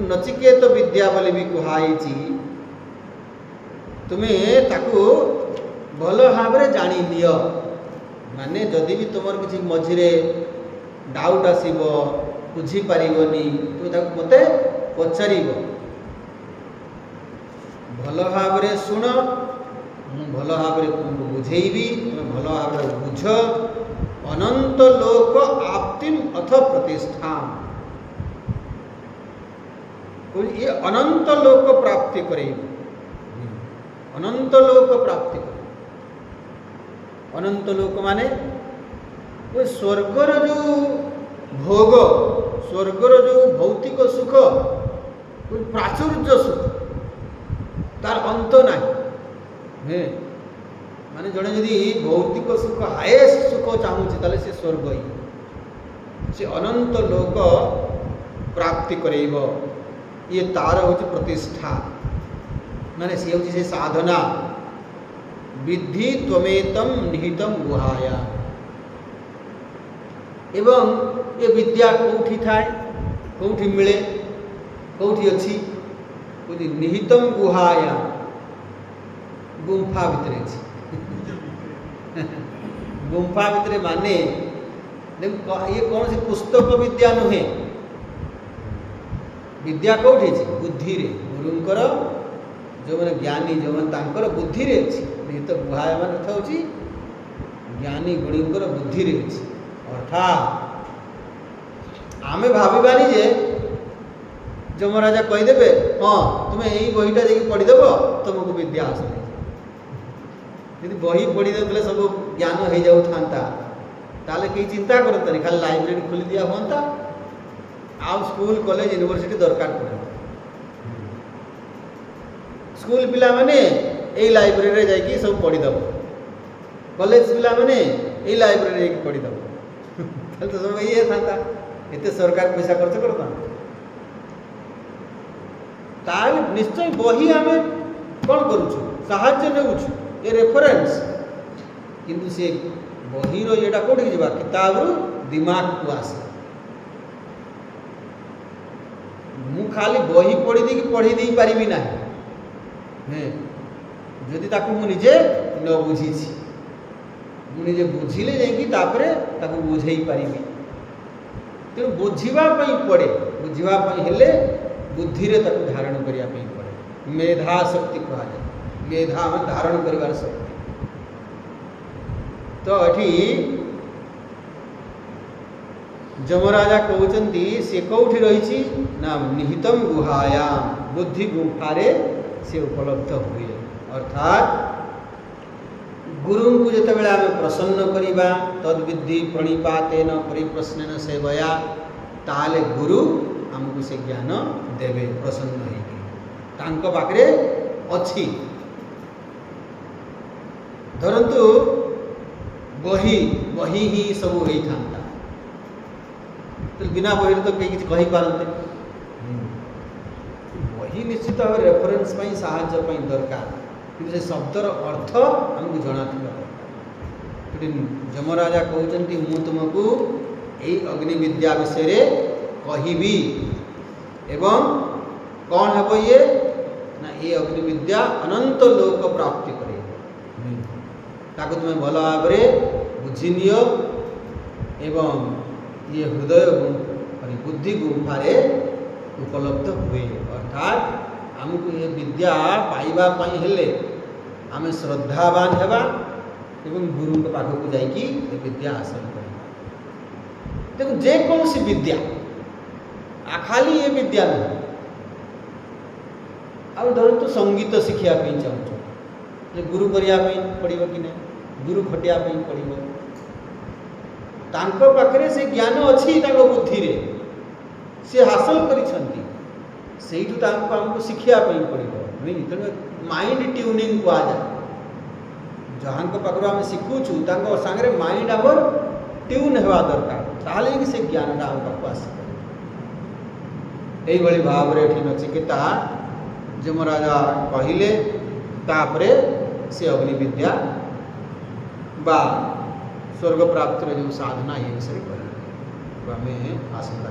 नचिकेत विद्या बोली भी कहुई तुम्हें ताकू भल भाव जानी लियो माने जदि भी तुम किसी मझे डाउट आसब बुझीपारनी तुम मत पचार भल भाव शुण भल भाव तुमको बुझेबी तुम भल भाव बुझ अनंत लोक आप्तिम अथ प्रतिष्ठा ये अनंत लोक प्राप्ति करे अनंत लोक प्राप्ति करे। अनंत लोक माने वो स्वर्गर जो भोग स्वर्गर जो भौतिक सुख प्राचुर्य सुख तार अंत नहीं माने जड़े जदि भौतिक सुख हाएस्ट सुख चाहूँगी ताले से स्वर्ग ही से अनंत लोक प्राप्ति करेब ये तार हूँ प्रतिष्ठा ମାନେ ସେ ହେଉଛି ସେ ସାଧନା। ବିଦ୍ଧି ତ୍ୱମେତಂ ନିହିତଂ ଗୁହାୟା। ଏବଂ ଏ ବିଦ୍ୟା କେଉଁଠି ଥାଏ, କେଉଁଠି ମିଳେ, କେଉଁଠି ଅଛି? କହୁଛି ନିହିତଂ ଗୁହାୟା, ଗୁମ୍ଫା ଭିତରେ ଅଛି। ଗୁମ୍ଫା ଭିତରେ ମାନେ ଇଏ କୌଣସି ପୁସ୍ତକ ବିଦ୍ୟା ନୁହେଁ। ବିଦ୍ୟା କେଉଁଠି ଅଛି? ବୁଦ୍ଧିରେ। ଗୁରୁଙ୍କର ଯେଉଁମାନେ ଜ୍ଞାନୀ, ଯେଉଁମାନେ ତାଙ୍କର ବୁଦ୍ଧିରେ ଅଛି। ନିହିତ ଗୁହାୟ ମାନେ ଅର୍ଥ ହେଉଛି ଜ୍ଞାନୀ ଗୁଣୀଙ୍କର ବୁଦ୍ଧିରେ ଅଛି। ଅର୍ଥାତ୍ ଆମେ ଭାବିବାନି ଯେ ଯମରାଜା କହିଦେବେ ହଁ ତୁମେ ଏଇ ବହିଟା ଯାଇକି ପଢ଼ିଦେବ ତୁମକୁ ବିଦ୍ୟା ଆସିବ। ଯଦି ବହି ପଢ଼ି ଦେଉଥିଲେ ସବୁ ଜ୍ଞାନ ହେଇଯାଉଥାନ୍ତା ତାହେଲେ କେହି ଚିନ୍ତା କରନ୍ତାନି, ଖାଲି ଲାଇବ୍ରେରୀ ଖୋଲି ଦିଆ ହୁଅନ୍ତା, ଆଉ ସ୍କୁଲ କଲେଜ ୟୁନିଭର୍ସିଟି ଦରକାର ପଡ଼େ। ସ୍କୁଲ ପିଲାମାନେ ଏଇ ଲାଇବ୍ରେରୀରେ ଯାଇକି ସବୁ ପଢ଼ିଦେବ, କଲେଜ ପିଲାମାନେ ଏଇ ଲାଇବ୍ରେରୀରେ ଯାଇକି ପଢ଼ିଦେବ, ତାହେଲେ ତ ସବୁ ଇଏ ଥାନ୍ତା, ଏତେ ସରକାର ପଇସା ଖର୍ଚ୍ଚ କରିଥାନ୍ତା। ତାହେଲେ ନିଶ୍ଚୟ ବହି ଆମେ କ'ଣ କରୁଛୁ? ସାହାଯ୍ୟ ନେଉଛୁ, ଏ ରେଫରେନ୍ସ। କିନ୍ତୁ ସେ ବହିର ଏଇଟା କେଉଁଠିକି ଯିବା? କିତାବରୁ ଦିମାଗକୁ ଆସେ। ମୁଁ ଖାଲି ବହି ପଢ଼ି ଦେଇକି ପଢ଼େଇ ଦେଇପାରିବି ନାହିଁ, ଯଦି ତାକୁ ମୁଁ ନିଜେ ନ ବୁଝିଛି। ମୁଁ ନିଜେ ବୁଝିଲେ ଯାଇକି ତାପରେ ତାକୁ ବୁଝେଇ ପାରିବି। ତେଣୁ ବୁଝିବା ପାଇଁ ପଡ଼େ। ବୁଝିବା ପାଇଁ ହେଲେ ବୁଦ୍ଧିରେ ତାକୁ ଧାରଣ କରିବା ପାଇଁ ପଡ଼େ। ମେଧା ଶକ୍ତି କୁହାଯାଏ। ମେଧା ମାନେ ଧାରଣ କରିବାର ଶକ୍ତି। ତ ଏଠି ଯମରାଜା କହୁଛନ୍ତି ସେ କେଉଁଠି ରହିଛି ନା ନିହିତଂ ଗୁହାୟାମ୍, ବୁଦ୍ଧି ଗୁମ୍ଫାରେ ସେ ଉପଲବ୍ଧ ହୁଏ। ଅର୍ଥାତ୍ ଗୁରୁଙ୍କୁ ଯେତେବେଳେ ଆମେ ପ୍ରସନ୍ନ କରିବା, ତଦ୍ବିଦ୍ଧି ପ୍ରଣିପାତେନ ପରିପ୍ରଶ୍ନେନ ସେବୟା, ତାହେଲେ ଗୁରୁ ଆମକୁ ସେ ଜ୍ଞାନ ଦେବେ ପ୍ରସନ୍ନ ହେଇକି। ତାଙ୍କ ପାଖରେ ଅଛି। ଧରନ୍ତୁ ବହି ହିଁ ସବୁ ହେଇଥାନ୍ତା, ବିନା ବହିରେ ତ କେହି କିଛି କହିପାରନ୍ତେ। ବହି ନିଶ୍ଚିତ ଭାବରେ ରେଫରେନ୍ସ ପାଇଁ, ସାହାଯ୍ୟ ପାଇଁ ଦରକାର, କିନ୍ତୁ ସେ ଶବ୍ଦର ଅର୍ଥ ଆମକୁ ଜଣାଥିବା ଦରକାର। ଯମରାଜା କହୁଛନ୍ତି ମୁଁ ତୁମକୁ ଏଇ ଅଗ୍ନି ବିଦ୍ୟା ବିଷୟରେ କହିବି, ଏବଂ କ'ଣ ହେବ ଇଏ ନା ଏ ଅଗ୍ନି ବିଦ୍ୟା ଅନନ୍ତ ଲୋକ ପ୍ରାପ୍ତି କରେ। ତାକୁ ତୁମେ ଭଲ ଭାବରେ ବୁଝିନିଅ ଏବଂ ଇଏ ହୃଦୟ ବୁଦ୍ଧି ଗୁମ୍ଫାରେ ଉପଲବ୍ଧ ହୁଏ। ଅର୍ଥାତ୍ ଆମକୁ ଏ ବିଦ୍ୟା ପାଇବା ପାଇଁ ହେଲେ ଆମେ ଶ୍ରଦ୍ଧାବାନ ହେବା ଏବଂ ଗୁରୁଙ୍କ ପାଖକୁ ଯାଇକି ଏ ବିଦ୍ୟା ହାସଲ କରିବା। ତେଣୁ ଯେକୌଣସି ବିଦ୍ୟା, ଖାଲି ଏ ବିଦ୍ୟା ନୁହେଁ। ଆଉ ଧରନ୍ତୁ ସଙ୍ଗୀତ ଶିଖିବା ପାଇଁ ଚାହୁଁଛୁ, ଯେ ଗୁରୁ କରିବା ପାଇଁ ପଡ଼ିବ କି ନାହିଁ? ଗୁରୁ ଖଟିବା ପାଇଁ ପଡ଼ିବ। ତାଙ୍କ ପାଖରେ ସେ ଜ୍ଞାନ ଅଛି, ତାଙ୍କ ବୁଦ୍ଧିରେ ସେ ହାସଲ କରିଛନ୍ତି, ସେଇଠୁ ତାଙ୍କୁ ଆମକୁ ଶିଖିବା ପାଇଁ ପଡ଼ିବ। ତେଣୁ ମାଇଣ୍ଡ ଟ୍ୟୁନିଂ କୁହାଯାଏ। ଯାହାଙ୍କ ପାଖରୁ ଆମେ ଶିଖୁଛୁ ତାଙ୍କ ସାଙ୍ଗରେ ମାଇଣ୍ଡ ଆମର ଟ୍ୟୁନ୍ ହେବା ଦରକାର, ତାହେଲେ ହିଁ ସେ ଜ୍ଞାନଟା ଆମ ପାଖକୁ ଆସିପାରିବ। ଏଇଭଳି ଭାବରେ ଏଠି ନଚିକେତା ଯମରାଜା କହିଲେ, ତାପରେ ସେ ଅଗ୍ନିବିଦ୍ୟା ବା ସ୍ୱର୍ଗ ପ୍ରାପ୍ତିର ଯେଉଁ ସାଧନା ଏ ବିଷୟରେ କହିଲେ। ଆମେ ଆସନ୍ତା